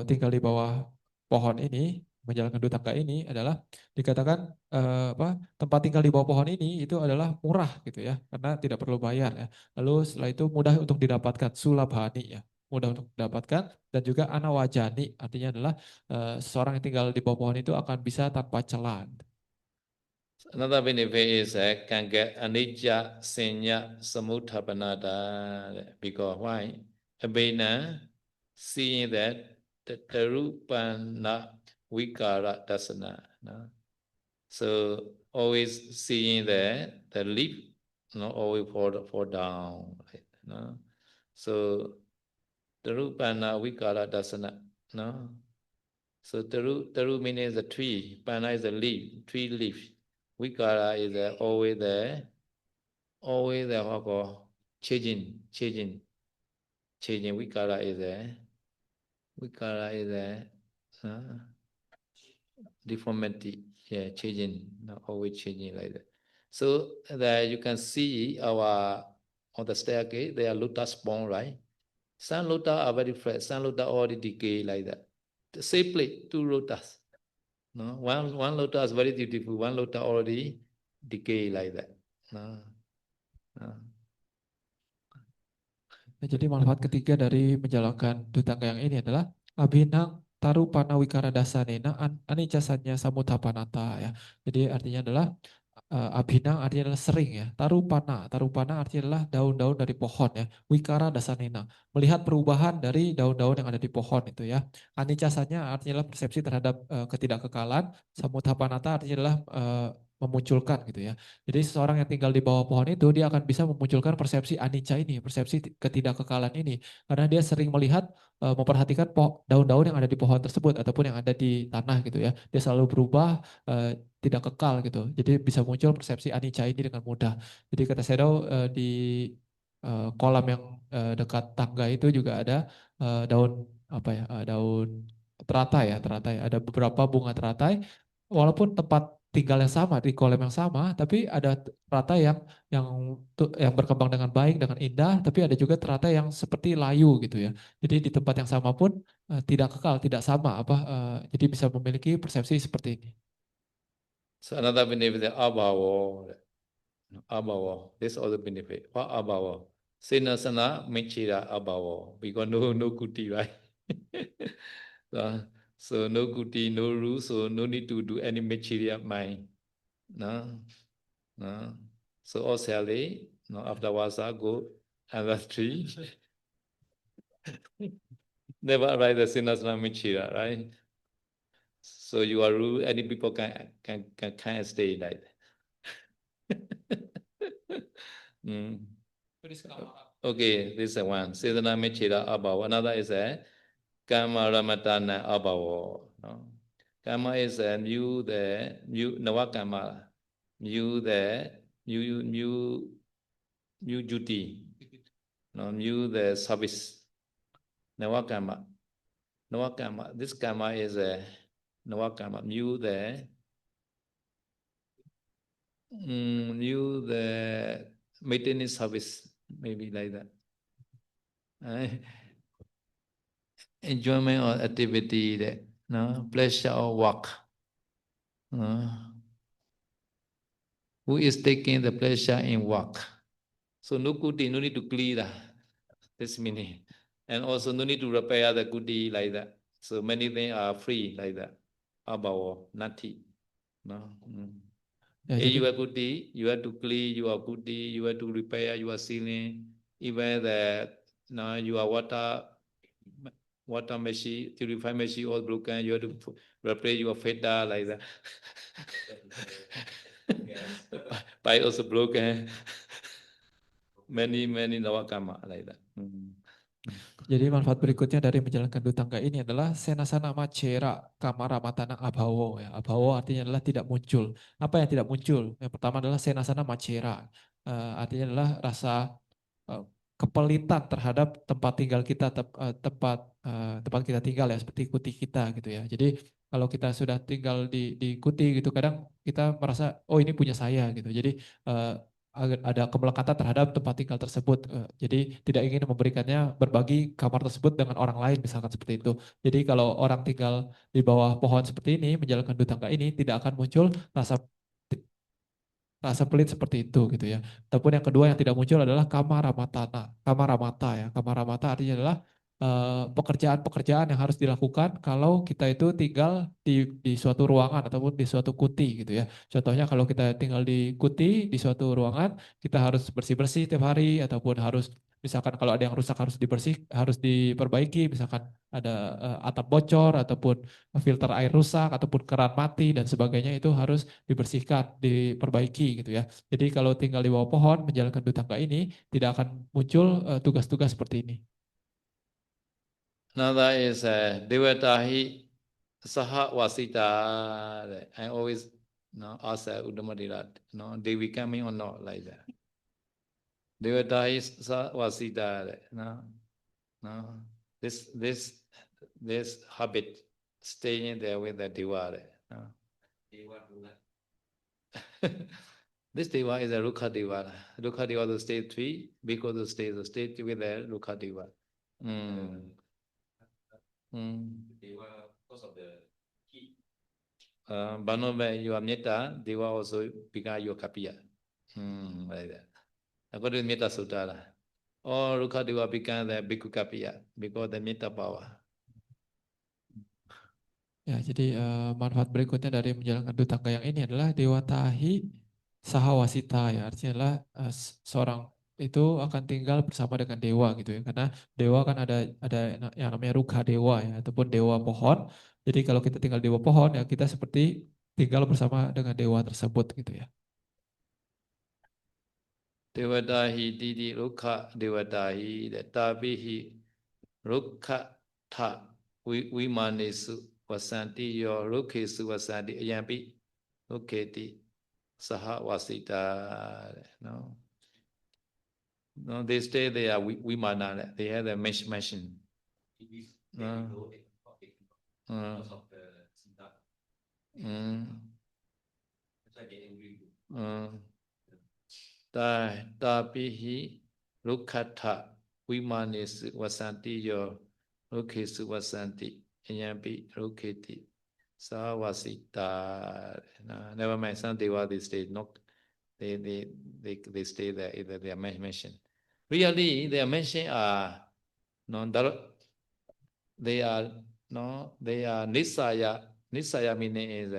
tinggal di bawah pohon ini, menjalankan dua tangga ini adalah dikatakan tempat tinggal di bawah pohon ini itu adalah murah gitu ya, karena tidak perlu bayar ya. Lalu setelah itu mudah untuk didapatkan, sulabhani ya, mudah untuk didapatkan, dan juga anawajani artinya adalah seseorang yang tinggal di bawah pohon itu akan bisa tanpa celah. Another benefit is can get anicca, senya, samuthapanada. Because why? Abhina, seeing that the rupana vikara dasana. No? So always seeing that the leaf, always fall down. Right? No? So the rupana vikara dasana. No? So taru means the tree, pana is a leaf, tree leaf. Vikara is always there, what call changing. Vikara is there. Vikara is there. Deformity, yeah, changing, not always changing like that. So that you can see on the staircase, there are lotus spawn, right? Some lotus are very fresh, some lotus already decay like that. The same plate, two lotus. No, one lotus very beautiful, one lotus already decay like that. No. No. Nah, jadi manfaat ketiga dari menjalankan dua tangga yang ini adalah abhinang taru pana wikara dasanena anicasanya samuthapanata ya. Jadi artinya adalah abhinang artinya adalah sering ya. Tarupana artinya adalah daun-daun dari pohon ya. Wikara dasanena, melihat perubahan dari daun-daun yang ada di pohon itu ya. Anicasanya artinya adalah persepsi terhadap ketidakkekalan. Samuthapanata artinya adalah memunculkan gitu ya. Jadi seseorang yang tinggal di bawah pohon itu dia akan bisa memunculkan persepsi anicca ini, persepsi ketidakkekalan ini, karena dia sering melihat memperhatikan daun-daun yang ada di pohon tersebut ataupun yang ada di tanah gitu ya. Dia selalu berubah, tidak kekal gitu. Jadi bisa muncul persepsi anicca ini dengan mudah. Jadi kata Shadow di kolam yang dekat tangga itu juga ada daun daun teratai ya, teratai. Ada beberapa bunga teratai. Walaupun tempat tinggal yang sama di kolam yang sama, tapi ada teratai yang berkembang dengan baik, dengan indah, tapi ada juga teratai yang seperti layu gitu ya. Jadi di tempat yang sama pun tidak kekal, tidak sama jadi bisa memiliki persepsi seperti ini. So another benefit is abhava. Abhava. This also benefit. What abhava? Senasana michira abhava. Because no kuti, right? So no kuti, no rule, so no need to do any material mind. No. So also, after wasa go another tree. Never arrive the Sinasana Michira, right? So you are rule, any people can stay like that. Okay, this is one. Sedana Michira Abhava. Another is a Kama Ramatana Abhava. Kama is a new Navakama. New duty. New the service. Navakama. This Kama is a Navakama. New the maintenance service, maybe like that. Enjoyment or activity, pleasure or work. Who is taking the pleasure in work? So no kuti, no need to clear this meaning. And also no need to repair the kuti like that. So many things are free like that. Abhava, nati. Ya, you are kuti, you have to clean your kuti, you have to repair your ceiling, even your water machine, purify machine all broken, you have to repair your filter like that. Pipe also broken. Many Navakama like that. Jadi manfaat berikutnya dari menjalankan dua tangga ini adalah senasana macera kamara matana abhawo ya. Abhawo artinya adalah tidak muncul. Apa yang tidak muncul? Yang pertama adalah senasana macera. Artinya adalah rasa kepelitan terhadap tempat tinggal kita, tempat kita tinggal ya, seperti kuti kita gitu ya. Jadi kalau kita sudah tinggal di kuti gitu, kadang kita merasa oh ini punya saya gitu. Jadi ada kemelekatan terhadap tempat tinggal tersebut. Jadi tidak ingin memberikannya berbagi kamar tersebut dengan orang lain misalkan seperti itu. Jadi kalau orang tinggal di bawah pohon seperti ini menjalankan dua tangga ini tidak akan muncul rasa pelit seperti itu gitu ya. Ataupun yang kedua yang tidak muncul adalah kamaramata. Nah, kamaramata ya. Kamaramata artinya adalah pekerjaan-pekerjaan yang harus dilakukan kalau kita itu tinggal di suatu ruangan ataupun di suatu kuti gitu ya. Contohnya kalau kita tinggal di kuti di suatu ruangan, kita harus bersih-bersih tiap hari ataupun harus misalkan kalau ada yang rusak harus diperbaiki, misalkan ada atap bocor ataupun filter air rusak ataupun keran mati dan sebagainya itu harus dibersihkan, diperbaiki gitu ya. Jadi kalau tinggal di bawah pohon menjalankan dua tangga ini tidak akan muncul tugas-tugas seperti ini. Another is Devatahi Saha Wasita. I always ask Uddamadila, Devi coming or not like that. Devatahi Saha Wasita. This habit staying there with the Deva. Dewa Dula. This Deva is a Rukha Deva. Rukha Deva is state 3 because the state with the Rukha Deva. Dewa because of the heat. Banove your metta, Deva also become your kapiya. Like that. According to Metta Sutta, all Rukha Deva become the Bhikkhu kapiya because the metta power. Ya, jadi manfaat berikutnya dari menjalankan dua tangga yang ini adalah Dewatahi Sahawasita ya, artinya adalah seorang itu akan tinggal bersama dengan dewa gitu ya, karena dewa kan ada yang namanya Rukha Dewa ya, ataupun dewa pohon. Jadi kalau kita tinggal di bawah pohon ya kita seperti tinggal bersama dengan dewa tersebut gitu ya. Devatahi Didi Rukha Devatahi Tabihi Rukha Tha Vimanesu Vasanti Yo Rukhesu Vasanti Ayampi Rukheti Saha Vasita. No, they stay there, Vimana, they have the mention. Because of the Siddha. That's why they angry. Tapihi Rukkatha Vimanesu Vasanti Yo Rukhesu Vasanti Ayampi Rukheti Savasita. Never mind, some Deva they stay not they stay there, either they are mentioned. Really their mention are they are Nisaya. Nisaya meaning is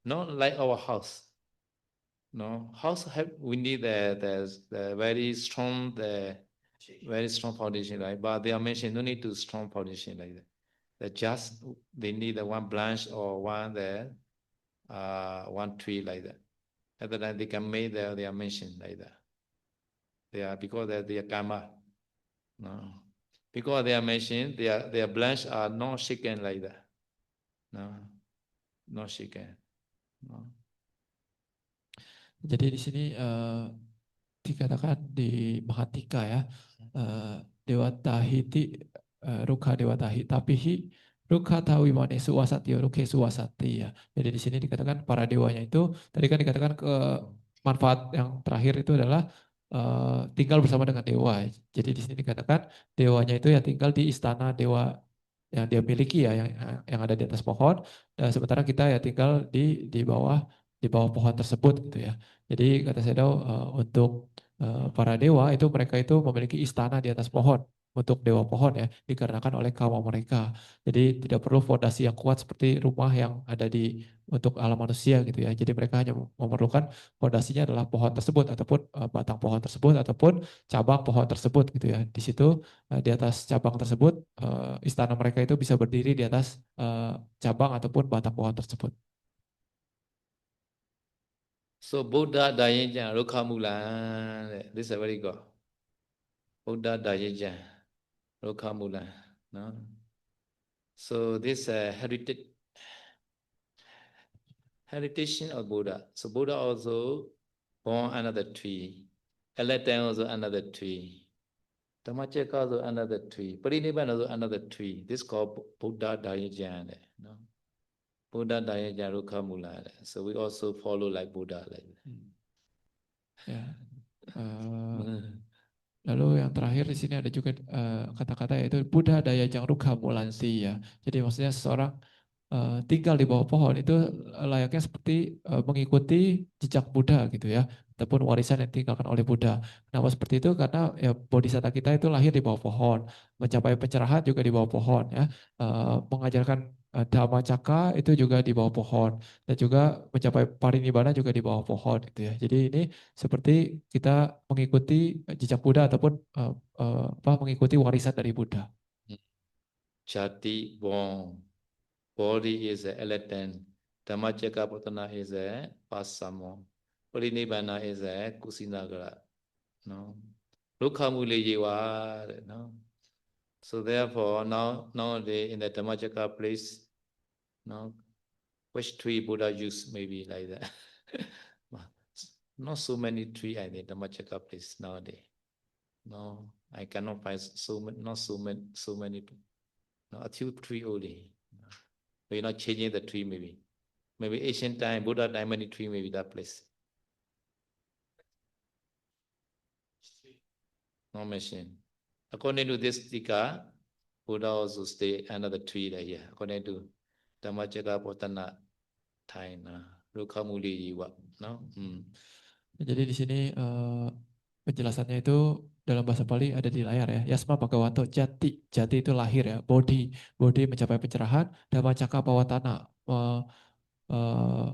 not like our house. House we need the very strong foundation, right? But they are mentioned no need to strong foundation like that. They need one branch or one tree like that. At the time they can make they are mentioned like that. They are because they are karma. Because they are mentioned, their branch are not shaken like that. Not shaken. Jadi di sini dikatakan di Mahatika ya, Dewatahiti Rukha Dewatahi Tapihi Rukha Tawimane Suwasati Rukhe Suwasati ya. Jadi di sini dikatakan para dewanya itu tadi kan dikatakan ke manfaat yang terakhir itu adalah tinggal bersama dengan dewa. Jadi di sini dikatakan dewanya itu ya tinggal di istana dewa yang dia miliki ya, yang ada di atas pohon. Dan sementara kita ya tinggal di bawah pohon tersebut gitu ya. Jadi kata Sayadaw untuk para dewa itu mereka itu memiliki istana di atas pohon untuk dewa pohon ya, dikarenakan oleh karma mereka. Jadi tidak perlu fondasi yang kuat seperti rumah yang ada untuk alam manusia gitu ya. Jadi mereka hanya memerlukan fondasinya adalah pohon tersebut ataupun batang pohon tersebut ataupun cabang pohon tersebut gitu ya. Di situ di atas cabang tersebut istana mereka itu bisa berdiri di atas cabang ataupun batang pohon tersebut. So Buddha Dayejan Rukhamula. This is very good. Buddha Dayejan Rukhamula. No? So this heritage of Buddha. So Buddha also born another tree. Aladdin also another tree. Dhammacakka also another tree. Parinibbana also another tree. This is called Buddha Dayejan. No? Buddha Dayejan Rukhamula. So we also follow like Buddha like that. Ya. Eh, Lalu yang terakhir di sini ada juga kata-kata yaitu Buddha daya jangrukha mulanti ya. Jadi maksudnya seseorang tinggal di bawah pohon itu layaknya seperti mengikuti jejak Buddha gitu ya, ataupun warisan yang ditinggalkan oleh Buddha. Kenapa seperti itu? Karena ya bodhisatta kita itu lahir di bawah pohon, mencapai pencerahan juga di bawah pohon ya. Mengajarkan Dhammacakka itu juga di bawah pohon, dan juga mencapai parinibbana juga di bawah pohon gitu ya. Jadi ini seperti kita mengikuti jejak Buddha ataupun mengikuti warisan dari Buddha. Jati born. Body is an elephant. Dhammacakkappavattana is a pasamo. Parinibbana is a kusinagara. No. Rukhamuli yewa. No. So therefore, nowadays in the Dhammacakka place, no, which tree Buddha used maybe like that. Not so many tree I think Dhammacakka place nowadays. No, I cannot find not so many. No, a few tree only. We're not changing the tree maybe. Maybe ancient time, Buddha time, many tree maybe that place. No mention. According to this tika, Buddha also stay under the tree there here. According to Dhammacakkappavattana time, Rukhamuli Yiwa. No? Jadi di sini penjelasannya itu dalam bahasa Pali ada di layar ya. Yasma Bhagavato Jati. Jati itu lahir ya. Bodi. Bodi mencapai pencerahan. Dhammacakkappavattana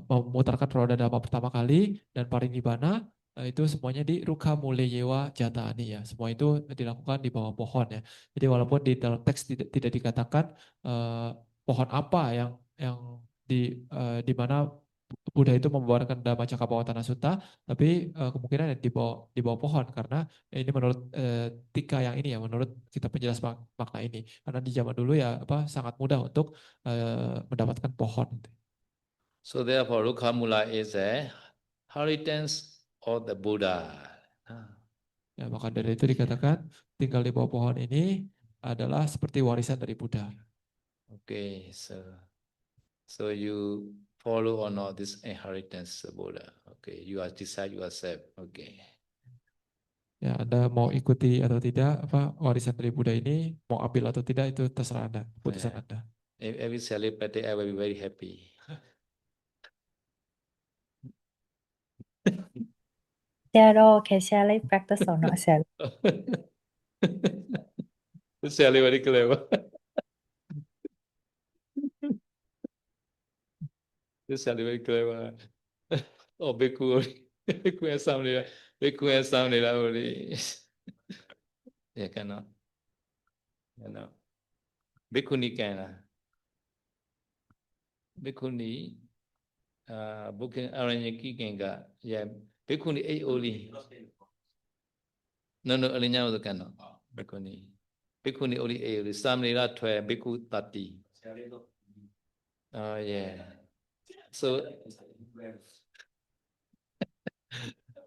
memutarkan roda dhamma pertama kali. Dan parinibbana itu semuanya di Rukha Muleyewa Jataani ya. Semua itu dilakukan di bawah pohon ya. Jadi walaupun di dalam teks tidak dikatakan pohon apa yang di mana Buddha itu membawakan Dhammacakkappavattana Sutta, tapi kemungkinan di bawah pohon karena ini menurut Tika yang ini ya, menurut kita penjelas makna ini. Karena di zaman dulu ya sangat mudah untuk mendapatkan pohon. So therefore, Rukhamula is a inheritance of the Buddha. Ya, maka dari itu dikatakan tinggal di bawah pohon ini adalah seperti warisan dari Buddha. Okay, so you follow or not this inheritance of Buddha. Okay, you are decide yourself. Okay. Ya, Anda mau ikuti atau tidak warisan dari Buddha ini, mau ambil atau tidak itu terserah Anda, keputusan Anda. Every celebrity, I will be very happy. Zero can share practice or not share? Sally very clever. This Sally very clever. Oh, Bhikkhu. Bhikkhu has somebody. Bhikkhu has somebody. Yeah, cannot. Bhikkhuni can. Bhikkhuni. Booking Aranyaki Kenga. Yeah. Bhikkhuni 8 only. No, Alinya was a cannot. Bhikkhuni. Bhikkhuni only 8 only. Samnira 12, Bhikkhu 30. Oh, yeah. So,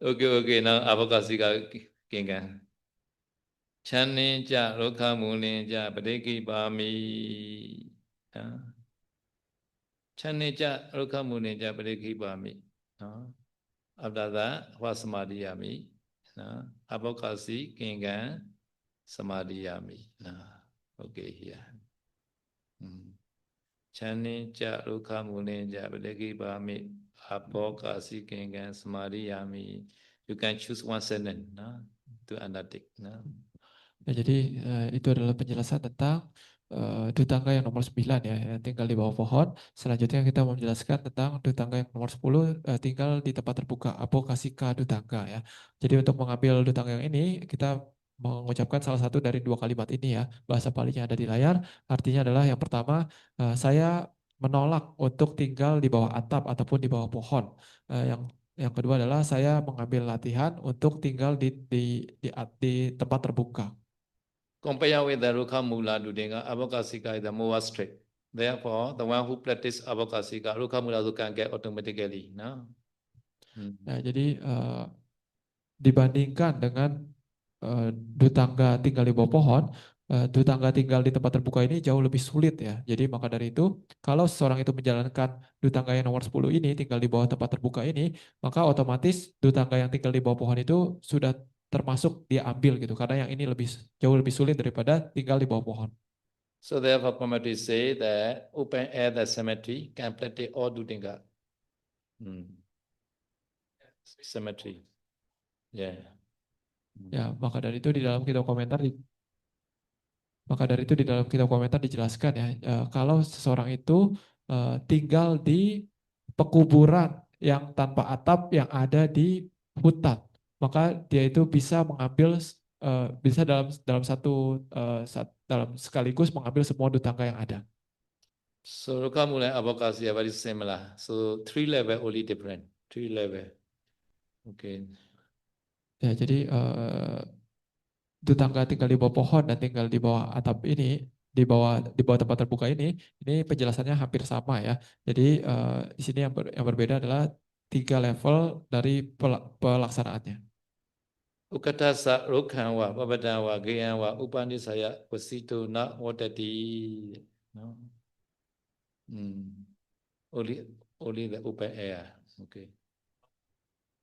okay, now Avakasika Kenga. Channing ja, Rokha Mulin ja, Padeki Bami. Channing ja, Rokha Mulin ja, Padeki Bami. After that, what Samadhiyami? Abokasi, Kingan, Samadhiyami. Okay, here. Channing ja, Rokha Mulin ja, Padeki Bami. Abokasi, Kingan, Samadhiyami. You can choose one sentence to undertake. Ya, jadi itu adalah penjelasan tentang Dutangga yang nomor 9 ya, yang tinggal di bawah pohon. Selanjutnya kita mau menjelaskan tentang Dutangga yang nomor 10 tinggal di tempat terbuka, Apokasika Dutangga ya. Jadi untuk mengambil Dutangga yang ini kita mengucapkan salah satu dari 2 kalimat ini ya. Bahasa Palinya ada di layar. Artinya adalah yang pertama, saya menolak untuk tinggal di bawah atap ataupun di bawah pohon. Yang kedua adalah saya mengambil latihan untuk tinggal di tempat terbuka. Compare with the Rukha Mula Dudinga, Avokasika is the more strict. Therefore, the one who practice Avokasika, Rukha Mula also can get automatically. No? Nah, jadi dibandingkan dengan Dutangga tinggal di bawah pohon, Dutangga tinggal di tempat terbuka ini jauh lebih sulit ya. Jadi maka dari itu, kalau seseorang itu menjalankan dutangga yang nomor 10 ini tinggal di bawah tempat terbuka ini, maka otomatis dutangga yang tinggal di bawah pohon itu sudah termasuk dia ambil gitu. Karena yang ini jauh lebih sulit daripada tinggal di bawah pohon. So therefore, commentary say that open air the cemetery can practice all dutinga. Cemetery. Yeah. Ya, maka dari itu di dalam kitab komentar dijelaskan ya, kalau seseorang itu tinggal di pekuburan yang tanpa atap yang ada di hutan, maka dia itu bisa mengambil bisa dalam sekaligus mengambil semua dutangga yang ada. So Rukamula and Avokasi are very similar. So 3 level only different. 3 level. Okay. Ya, jadi dutangga tinggal di bawah pohon dan tinggal di bawah atap ini, di bawah tempat terbuka ini penjelasannya hampir sama ya. Jadi di sini yang berbeda adalah 3 level dari pelaksanaannya. Ukatasa Rukhanwa, Babadawa, Gayanwa, Upanisaya, Vasito, Na, Wadati. No? Only the open air. Okay.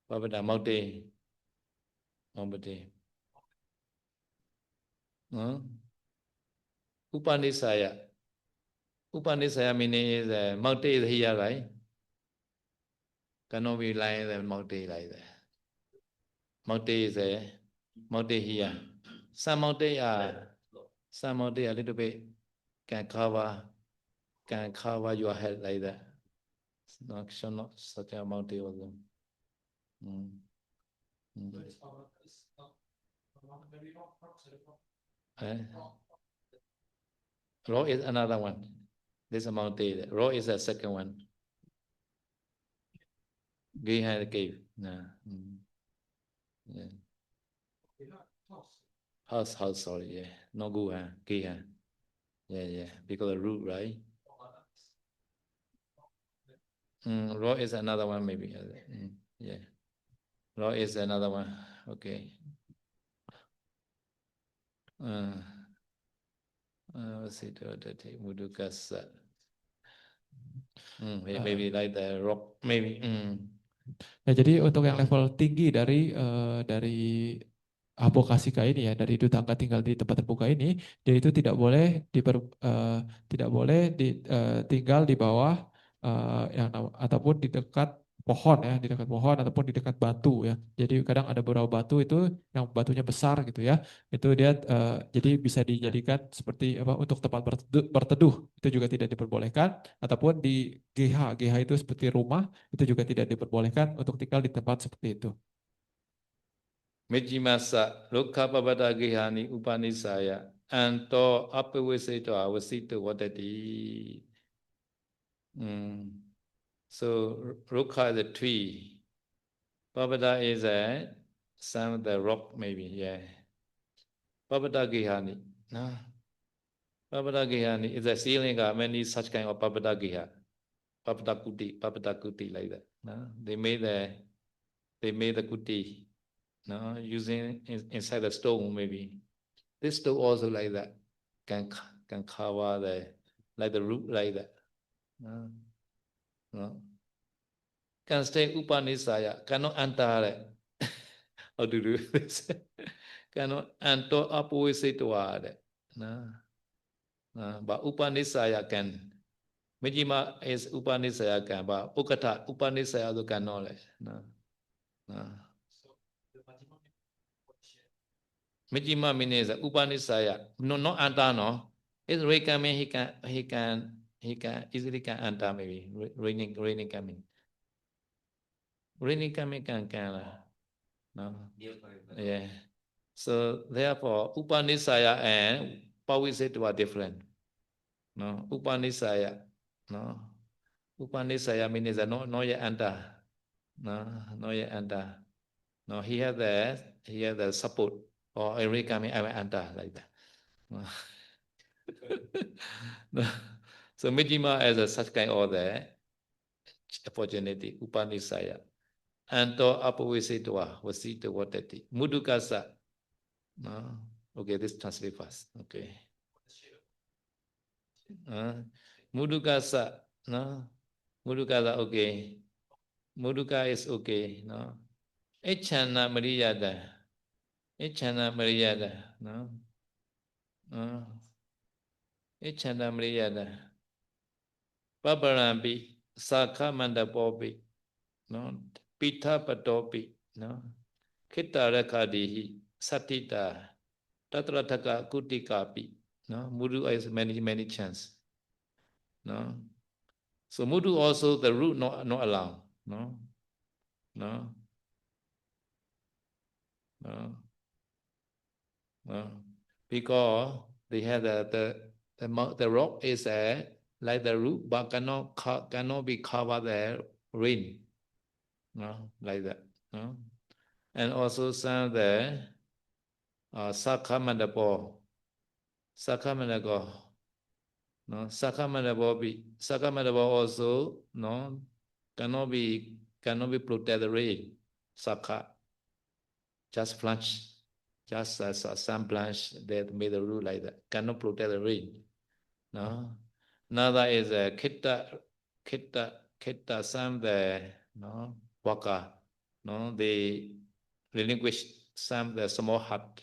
Babada, Mountain. Upanisaya. Upanisaya meaning is mountain is here, right? Cannot be lying the mountain like that. Mountain is mountain here. Some mountain are a little bit can cover your head like that. Not such a mountain also. Rock is another one. This is a mountain. Rock is the second one. Behind the cave. Yeah. House, sorry, yeah. No good, huh? Gihan. Yeah. Because the root, right? Rock is another one, maybe. Yeah. Rock is another one. Okay. Let's see, Mudukasa. Maybe like the rock, maybe. Ya, jadi untuk yang level tinggi dari Abokasika ini ya, dari dutangga tinggal di tempat terbuka ini, dia itu tidak boleh tinggal di bawah ataupun di dekat pohon ya, di dekat pohon ataupun di dekat batu ya. Jadi kadang ada beberapa batu itu yang batunya besar gitu ya. Itu dia jadi bisa dijadikan seperti apa untuk tempat berteduh, itu juga tidak diperbolehkan, ataupun di GH itu seperti rumah, itu juga tidak diperbolehkan untuk tinggal di tempat seperti itu. Mejimasa, Lokha Babada Gihani, Upanisaya, Anto Apawiseto Awasito Wadati. So Rukha is a tree. Babada is some of the rock, maybe, yeah. Babada Gihani. No. Babada Gihani is a ceiling of many such kind of Babada Giha. Babada Kuti like that. No? They made the Kuti. No, using inside the stone maybe. This stone also like that can cover the root like that. No. Can stay Upanisaya, cannot enter it. How to do this? Cannot enter Apawisitwa. No. But Upanisaya can. Mijima is Upanisaya can, but Ukata Upanisaya also cannot. No. Mijima means Upanisaya. No, not anta, no. It's rain coming, he can easily can anta maybe. Raining coming. Raining coming can. No. Yeah. So therefore Upanisaya and Pawisitwa are different. No. Upanisaya. No. Upanisaya means not yet anta. No, not yet anta. No, he has the support. Or every coming I will enter like that. So Mijima as a such kind of the opportunity, Upanisaya. Anto Apawisitwa, Vasita Wadati. Mudukasa. No. Okay, this translate fast. Okay. Mudukasa, no? Mudukasa, okay. Muduka is okay, no? Echana Mariyada. Echana Mariyada, no? Echana Mariyada. Paparambi, Sakha Mandapopi, no? Pita Patopi, no? Kita Rakadihi, Satita, Tatrataka Kutikapi, no? Mudu is many chance, no? So Mudu also the root not allowed, no? No? No? No? Because they have the rock is like the root, but cannot be covered the rain, no? Like that, no? And also some of the Sakhamadapo, no? Sakhamadapo also, no? Cannot be protected the rain, Sakha, just flash. Just as a sun blanch that made the root like that, cannot protect the rain. No. Another is a Kitta some the no waka. No, they relinquish some the small hut.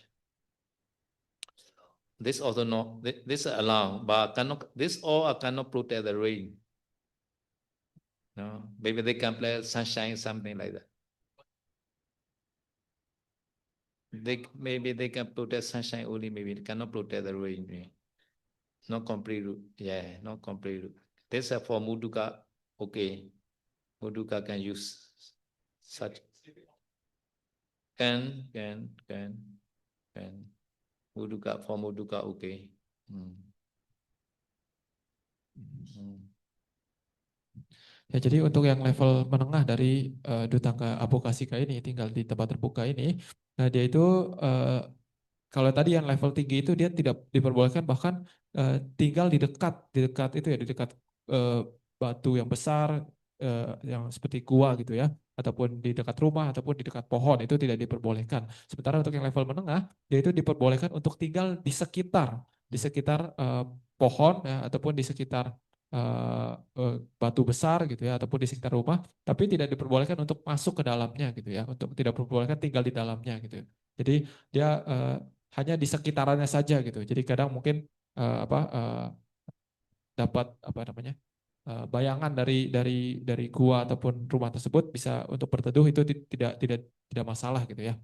This also not this allowed, but cannot this all cannot protect the rain. No, maybe they can play sunshine, something like that. Maybe they can protect sunshine only, maybe they cannot protect the rain. Not complete root. Yeah, not complete root. This is for Muduka. Okay. Muduka can use such. Can. Muduka for Muduka, okay. Ya, jadi untuk yang level menengah dari Dutangga Abokasika ini tinggal di tempat terbuka ini, nah dia itu kalau tadi yang level tinggi itu dia tidak diperbolehkan bahkan tinggal di dekat itu ya, di dekat batu yang besar yang seperti gua gitu ya, ataupun di dekat rumah ataupun di dekat pohon itu tidak diperbolehkan. Sementara untuk yang level menengah dia itu diperbolehkan untuk tinggal di sekitar pohon ya, ataupun di sekitar batu besar gitu ya, ataupun di sekitar rumah, tapi tidak diperbolehkan untuk masuk ke dalamnya gitu ya, untuk tidak diperbolehkan tinggal di dalamnya gitu. Jadi dia hanya di sekitarannya saja gitu. Jadi kadang mungkin dapat bayangan dari gua ataupun rumah tersebut bisa untuk berteduh itu tidak masalah gitu ya.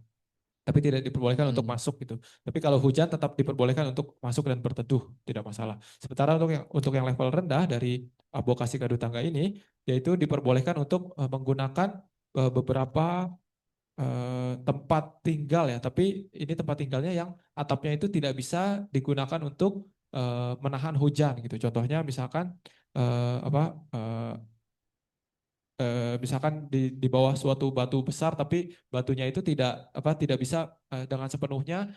Tapi tidak diperbolehkan untuk masuk gitu. Tapi kalau hujan tetap diperbolehkan untuk masuk dan berteduh, tidak masalah. Sementara untuk yang level rendah dari Abokasika Dutangga ini, yaitu diperbolehkan untuk menggunakan beberapa tempat tinggal ya. Tapi ini tempat tinggalnya yang atapnya itu tidak bisa digunakan untuk menahan hujan gitu. Contohnya misalkan misalkan di bawah suatu batu besar tapi batunya itu tidak bisa dengan sepenuhnya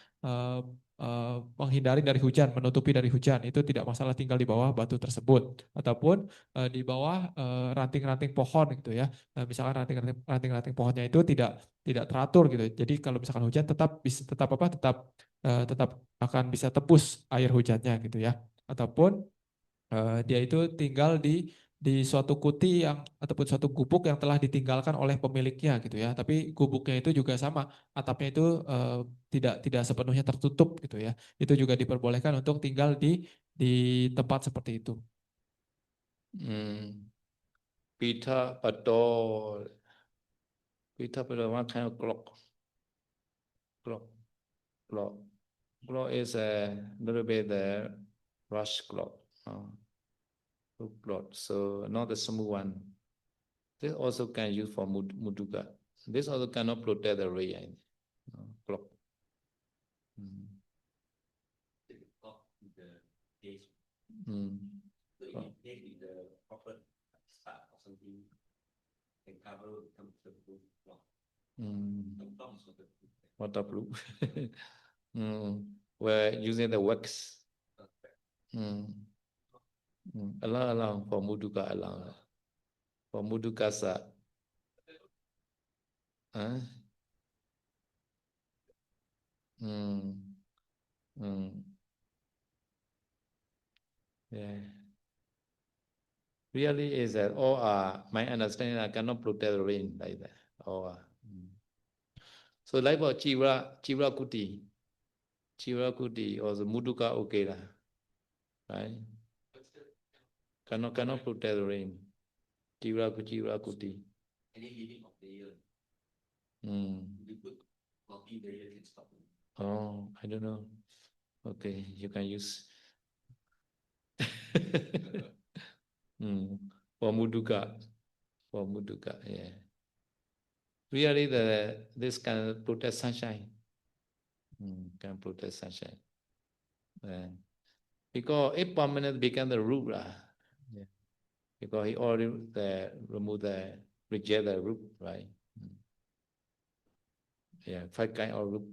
menghindari dari hujan, menutupi dari hujan, itu tidak masalah tinggal di bawah batu tersebut ataupun di bawah ranting-ranting pohon gitu ya. Misalkan ranting-ranting pohonnya itu tidak teratur gitu. Jadi kalau misalkan hujan tetap akan bisa tebus air hujannya gitu ya. Ataupun dia itu tinggal di suatu kuti yang ataupun suatu gubuk yang telah ditinggalkan oleh pemiliknya gitu ya. Tapi gubuknya itu juga sama, atapnya itu tidak sepenuhnya tertutup gitu ya. Itu juga diperbolehkan untuk tinggal di tempat seperti itu. Pita Pato. Pita Pato, what kind of clock? Clock is a little bit the rush clock. Clock. So not the smooth one. This also can use for Muduka. This also cannot protect the ray. Clock. So if you take with the proper start or something, can cover comfortable block. Waterproof. We're using the wax. Allow for Muduka, allow. For Mudukasa. Mm. Yeah. Really is that all are my understanding I cannot protect the rain like that. All are. So like about Chivra Kuti. Chivra Kuti or the Muduka Okera. Right? Cannot protect the rain. Chivra Kuti. Any heating of the year, Mm. you put blocking the year can stop it. Oh, I don't know. Okay, you can use. For Muduka. For Muduka, yeah. Really, this can protect sunshine. Can protect sunshine. Because it permanent become the root. Yeah. Because he already reject the root, right? Yeah, 5 kind of root.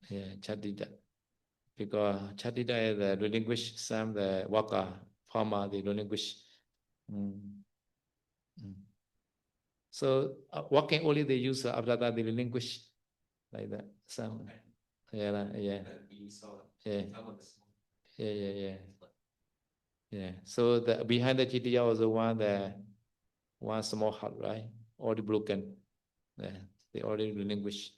Yeah, Chatita. Because Chatita is the relinquish, some the worker, farmer, they relinquish. So working only they use after that they relinquish like that. Some, yeah. You saw Yeah. some of the small. Yeah. So the behind the GTR was the one small hut, right? Already broken. Yeah. They already relinquished.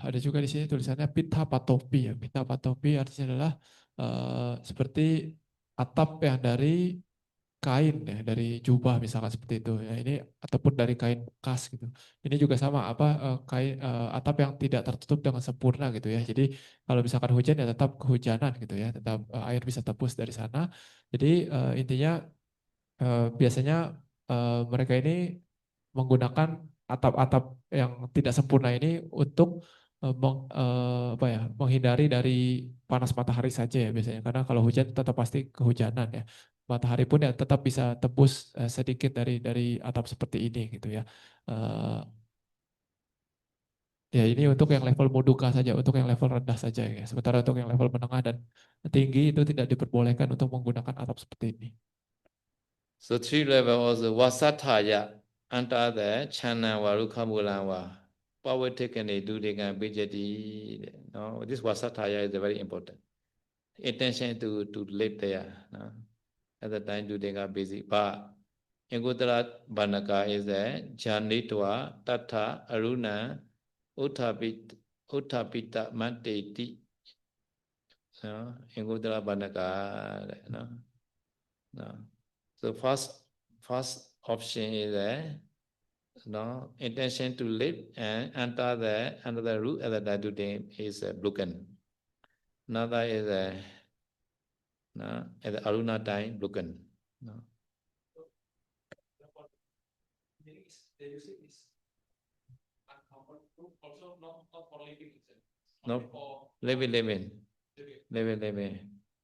Ada juga di sini tulisannya Pitha Patopi ya. Pitha Patopi artinya adalah seperti atap yang dari kain ya, dari jubah misalkan seperti itu ya. Ini ataupun dari kain bekas gitu. Ini juga sama kain atap yang tidak tertutup dengan sempurna gitu ya. Jadi kalau misalkan hujan ya tetap kehujanan gitu ya, tetap air bisa tembus dari sana. Jadi intinya biasanya mereka ini menggunakan atap-atap yang tidak sempurna ini untuk menghindari dari panas matahari saja ya biasanya, karena kalau hujan tetap pasti kehujanan ya, matahari pun ya tetap bisa tembus sedikit dari atap seperti ini gitu ya. Ya ini untuk yang level Moduka saja, untuk yang level rendah saja ya, sementara untuk yang level menengah dan tinggi itu tidak diperbolehkan untuk menggunakan atap seperti ini. So 3 level also Vasataya anta the Chana Varukha Mulanwa. Power taken a do they can be jadi. No, this Vasataya is very important. Intention to live there. No? At the time do they can busy. But Ingudra Banaka is a Janitwa Tata Aruna Uttapita Manteti. No? Ingudra Banaka. No? So first option is intention to live and under the root at the Dadudim is broken. Another is at the Aruna time broken. No, living.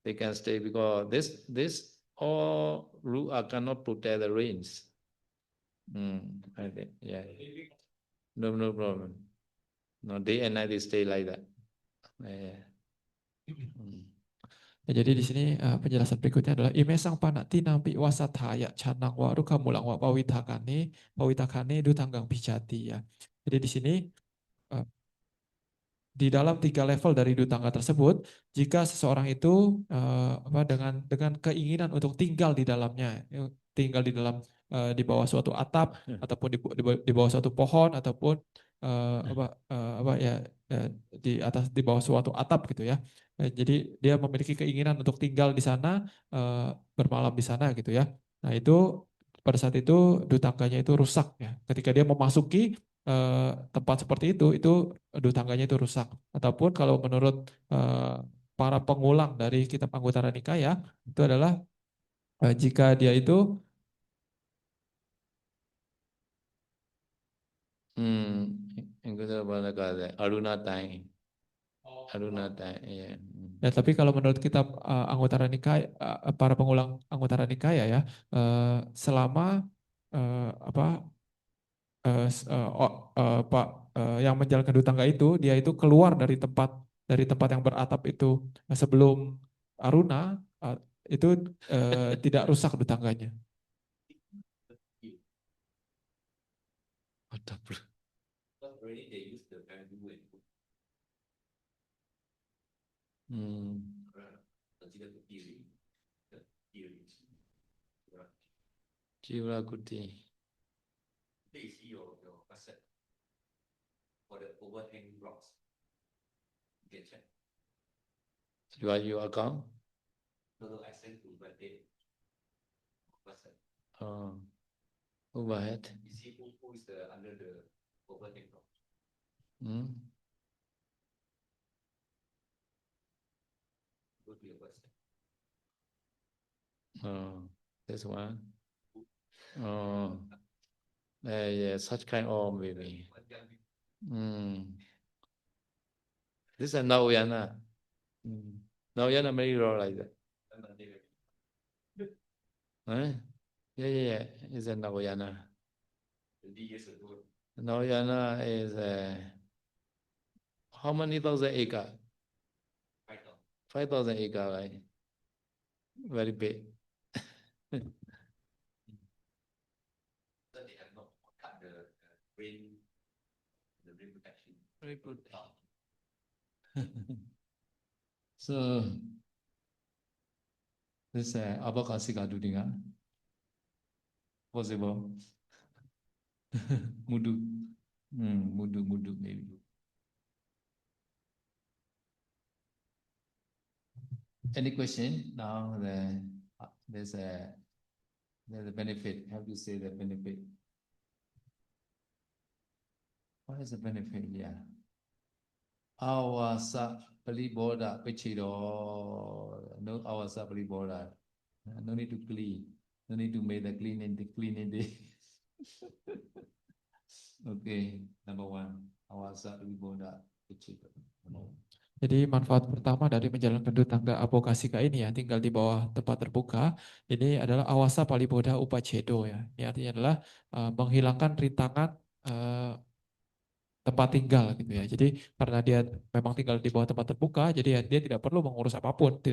They can stay because this all root cannot protect the rains. I think, yeah. No problem. No, day and night they stay like that. Yeah. Ya, jadi di sini penjelasan berikutnya adalah imesang panati nampi wasataya canang waru kamulang wa pawitakane dutanggang bijati ya. Jadi di sini di dalam 3 level dari dutangga tersebut, jika seseorang itu dengan keinginan untuk tinggal di dalamnya, tinggal di dalam di bawah suatu atap ataupun di bawah suatu pohon ataupun di bawah suatu atap gitu ya. Jadi dia memiliki keinginan untuk tinggal di sana, bermalam di sana gitu ya. Nah itu pada saat itu dutangganya itu rusak ya. Ketika dia memasuki tempat seperti itu dutangganya itu rusak. Ataupun kalau menurut para pengulang dari kitab Anguttara Nikaya itu adalah jika dia itu Aruna time. Yeah. Ya, tapi kalau menurut kitab Anguttara Nikaya, para pengulang Anguttara Nikaya ya, selama yang menjalankan dutangga itu, dia itu keluar dari tempat yang beratap itu sebelum Aruna, itu tidak rusak dutangganya. Waterproof. Because already they use the bamboo and wood, consider to be the theory. Jiva Kuti. They see your asset for the overhang blocks. You can check. You are your account? No, I sent to my date. Asset. Overhead. You see who is the under the overhang block. Go to your website. This one. Yeah, such kind of maybe. This is Nauyana. Nauyana made it all like that. Yeah. It's a Nauyana. 20 years ago. Nauyana is how many thousand acre? 5,000. 5,000 acre, right? Very big. So they have not cut the rain protection. Very good. So this Abakasika doing possible. Mudu. Mudu maybe. Any question? Now there's a benefit. How do you say the benefit? What is the benefit? Yeah. Awasa Paliboda Pichido. No Awasa Paliboda. No need to clean. No need to make the cleaning. Okay, number one. Awasa Paliboda Pichido. Jadi manfaat pertama dari menjalankan rumah tangga Abokasika ini ya, tinggal di bawah tempat terbuka, ini adalah awasa paliboda upacedo ya. Ini artinya adalah menghilangkan rintangan tempat tinggal gitu ya. Jadi karena dia memang tinggal di bawah tempat terbuka, jadi ya, dia tidak perlu mengurus apapun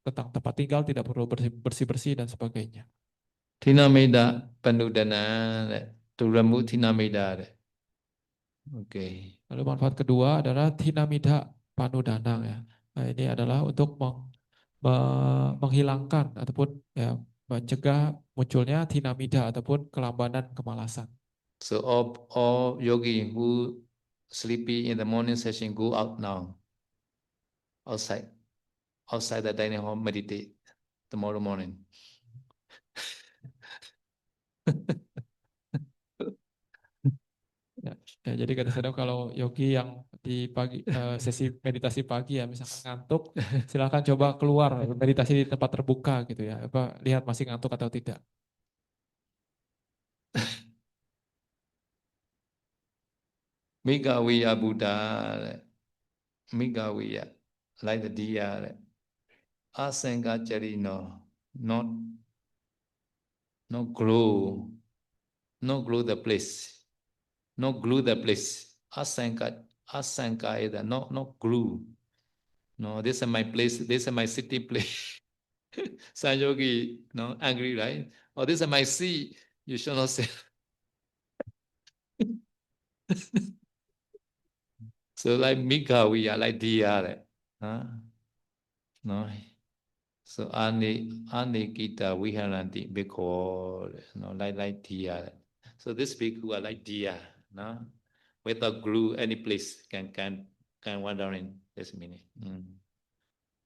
tentang tempat tinggal, tidak perlu bersih-bersih dan sebagainya. Tina Meda Pandudana, Turamu Tina Meda. Oke. Lalu manfaat kedua adalah Tinamida Panudanang ya. Nah, ini adalah untuk menghilangkan ataupun ya, mencegah munculnya tinamida ataupun kelambanan kemalasan. So all yogi who sleepy in the morning session go out now. Outside the dining hall meditate tomorrow morning. Ya, jadi kadang-kadang kalau yogi yang di pagi sesi meditasi pagi ya misalkan ngantuk, silakan coba keluar meditasi di tempat terbuka gitu ya. Lihat masih ngantuk atau tidak. Migawiya Buddha, Migawiya, like the deer, Asenga Charino, not glue the place. Not glue the place. Asanka is not glue. No, this is my place. This is my city place. Sanyogi, no, angry, right? Oh, this is my sea. You should not say. So like Mika, we are like deer. No. So Anikita Viharanti Bhikkhu, no, like deer. So this bhikkhu are like deer. No, without glue, any place can wander in. This meaning.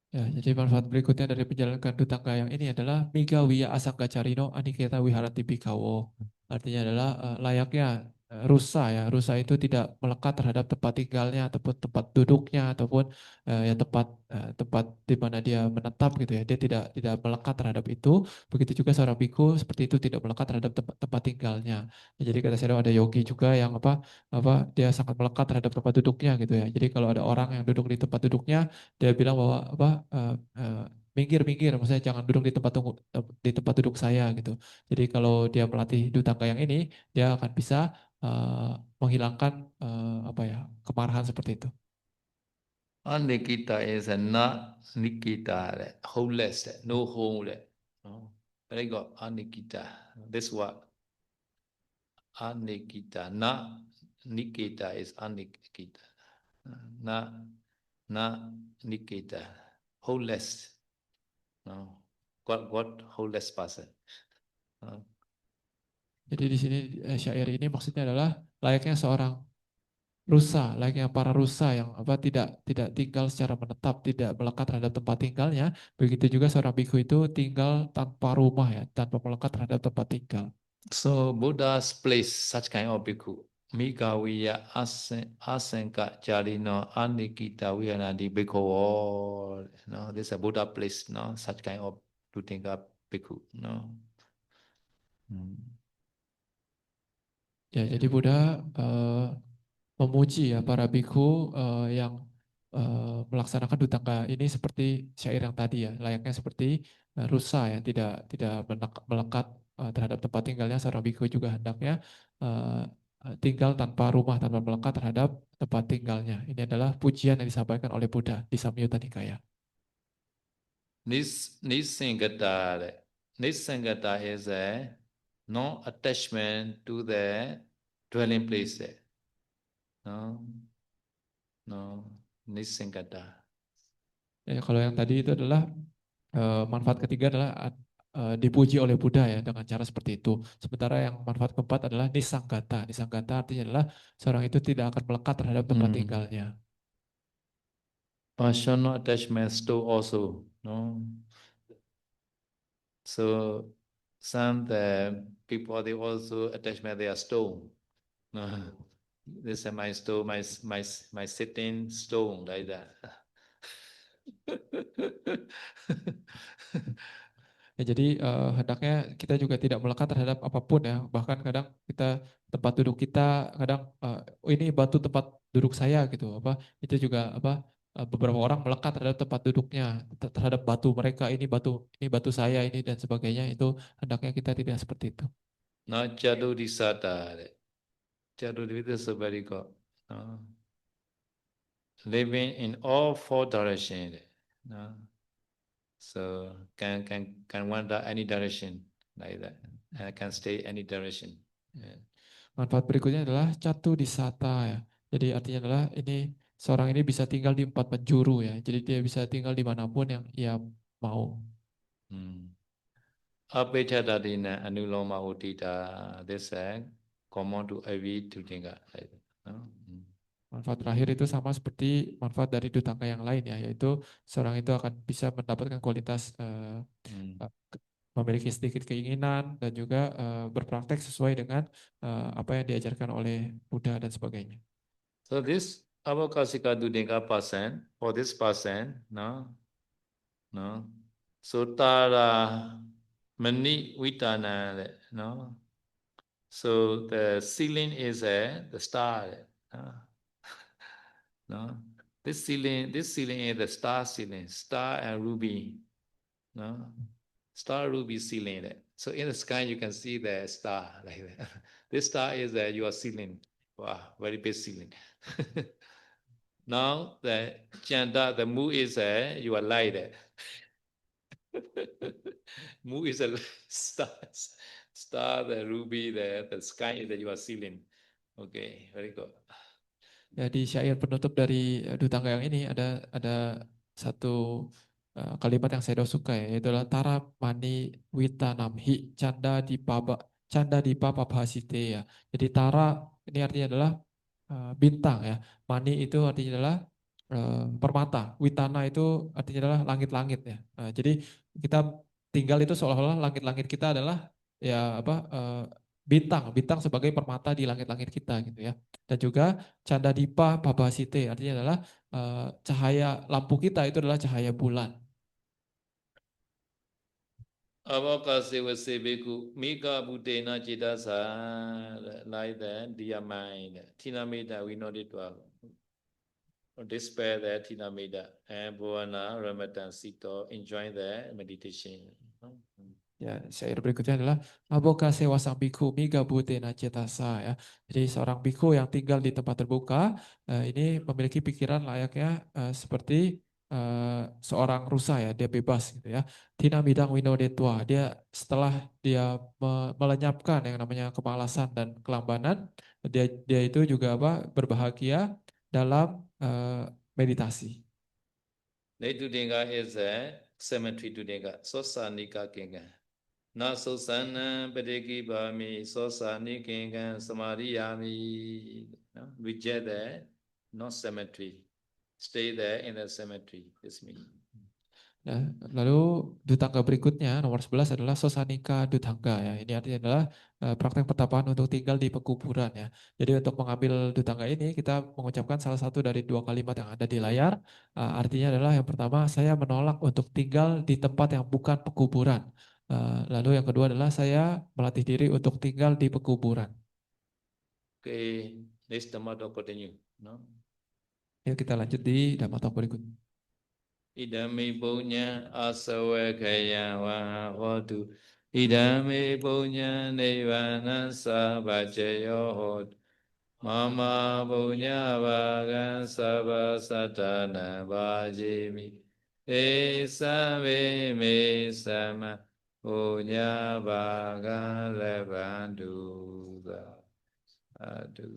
Ya, jadi manfaat berikutnya dari menjalankan rumah tangga yang ini adalah Migawiya Asangga Carino Aniketa Wiharanti Bhikkhavo. Artinya adalah layaknya rusa ya. Rusa itu tidak melekat terhadap tempat tinggalnya ataupun tempat duduknya ataupun ya tempat di mana dia menetap gitu ya. Dia tidak melekat terhadap itu. Begitu juga seorang bhikkhu seperti itu tidak melekat terhadap tempat tinggalnya. Ya, jadi kata saya ada yogi juga yang dia sangat melekat terhadap tempat duduknya gitu ya. Jadi kalau ada orang yang duduk di tempat duduknya, dia bilang bahwa minggir, maksudnya jangan duduk di tempat duduk saya gitu. Jadi kalau dia melatih rumah tangga yang ini, dia akan bisa menghilangkan kemarahan seperti itu. Anikita is a not Nikita, homeless, no home. Very good, Anikita. This what anikita. Na nikita is anikita. Na nikita. Wholeless. No. God wholeless person. Jadi di sini syair ini maksudnya adalah layaknya seorang rusa, layaknya para rusa yang tidak tinggal secara menetap, tidak melekat terhadap tempat tinggalnya. Begitu juga seorang bhikkhu itu tinggal tanpa rumah ya, tanpa melekat terhadap tempat tinggal. So Buddha's place such kind of bhikkhu. Migawiya asenka jalino anikita viyanadi bhikkhu. No, this is a Buddha place, no, such kind of Dutinga bhikkhu, no. Ya, jadi Buddha memuji ya para bhikkhu yang melaksanakan dutangga ini seperti syair yang tadi ya, layaknya seperti rusa ya, tidak melekat terhadap tempat tinggalnya. Seorang bhikkhu juga hendaknya tinggal tanpa rumah, tanpa melekat terhadap tempat tinggalnya. Ini adalah pujian yang disampaikan oleh Buddha di Samyutta Nikaya. Nisangata. Nisangata is a no attachment to the dwelling place. No, nisangata. Ya, kalau yang tadi itu adalah manfaat ketiga adalah dipuji oleh Buddha ya dengan cara seperti itu. Sementara yang manfaat keempat adalah nisanggata. Nisanggata artinya adalah seorang itu tidak akan melekat terhadap tempat tinggalnya. Passional attachment too also, no. So some people they also attachment their stone. No. This is my stone, my sitting stone like that. Ya, jadi hendaknya kita juga tidak melekat terhadap apapun ya. Bahkan kadang kita tempat duduk kita kadang oh ini batu tempat duduk saya gitu. Itu juga beberapa orang melekat terhadap tempat duduknya, terhadap batu mereka, ini batu saya ini dan sebagainya. Itu hendaknya kita tidak seperti itu. No, jadu disata. Jadu is very good. Living in all four directions. No. So can wander any direction like that, and can stay any direction. Yeah. Manfaat berikutnya adalah catu disata ya. Jadi artinya adalah ini seorang ini bisa tinggal di 4 penjuru ya. Jadi dia bisa tinggal dimanapun yang ia mau. Apechadadina anuloma utita. This is common to every Dutinga. Like that. No? Manfaat terakhir itu sama seperti manfaat dari dutangga yang lain ya, yaitu seorang itu akan bisa mendapatkan kualitas memiliki sedikit keinginan dan juga berpraktek sesuai dengan apa yang diajarkan oleh Buddha dan sebagainya. So this avakasika Dutinga person, for this person, no. So tara mani vitana, no. So the ceiling is the star. No, this ceiling is the star ceiling, star and ruby. No, star ruby ceiling. So in the sky you can see the star like that. This star is your ceiling. Wow, very big ceiling. Now the chanda, the moon is your light. Moon is a star, the ruby, the sky is your ceiling. Okay, very good. Ya, di syair penutup dari dutangga yang ini ada satu kalimat yang saya suka ya, yaitu adalah tara mani witanamhi canda dipa pabhasite ya. Jadi tara ini artinya adalah bintang ya. Mani itu artinya adalah permata. Witana itu artinya adalah langit-langit ya. Jadi kita tinggal itu seolah-olah langit-langit kita adalah ya bintang sebagai permata di langit-langit kita gitu ya. Dan juga canda dipa babasite artinya adalah cahaya lampu kita itu adalah cahaya bulan. Avakase vasebeku mika butena citasa like that dear mind tinamida we know it well. Despair the tinamida and bhavana ramadan sito enjoy the meditation. Ya, syair berikutnya adalah abokase wasang biku miga butena cetasa ya. Jadi seorang biku yang tinggal di tempat terbuka ini memiliki pikiran layaknya seperti seorang rusa ya, dia bebas gitu ya. Tina bidang winodetwa, dia setelah dia melenyapkan yang namanya kemalasan dan kelambanan, dia itu juga apa berbahagia dalam meditasi. Netudenga is a cemetery tudenga, Sosanika Kinga. Na Sosana Padeki Bami, Sosani Kinga, Samadhiyami. No? Reject that, not cemetery. Stay there in the cemetery. This means. Nah, lalu dutangga berikutnya nomor 11 adalah Sosanika Dutangga ya. Ini artinya adalah praktek pertapaan untuk tinggal di pekuburan ya. Jadi untuk mengambil dutangga ini kita mengucapkan salah satu dari dua kalimat yang ada di layar. Artinya adalah yang pertama saya menolak untuk tinggal di tempat yang bukan pekuburan. Lalu yang kedua adalah saya melatih diri untuk tinggal di pekuburan. Okay, next Dhamma talk continue. No? Yuk kita lanjut di Dhamma Talk berikutnya. Idami punya asawakaya wa hotu. Idami punya nirvana sabajayo hotu. Mama punya bagan sabha satana bajimi. Esame me sama punya bagan levandu. Adu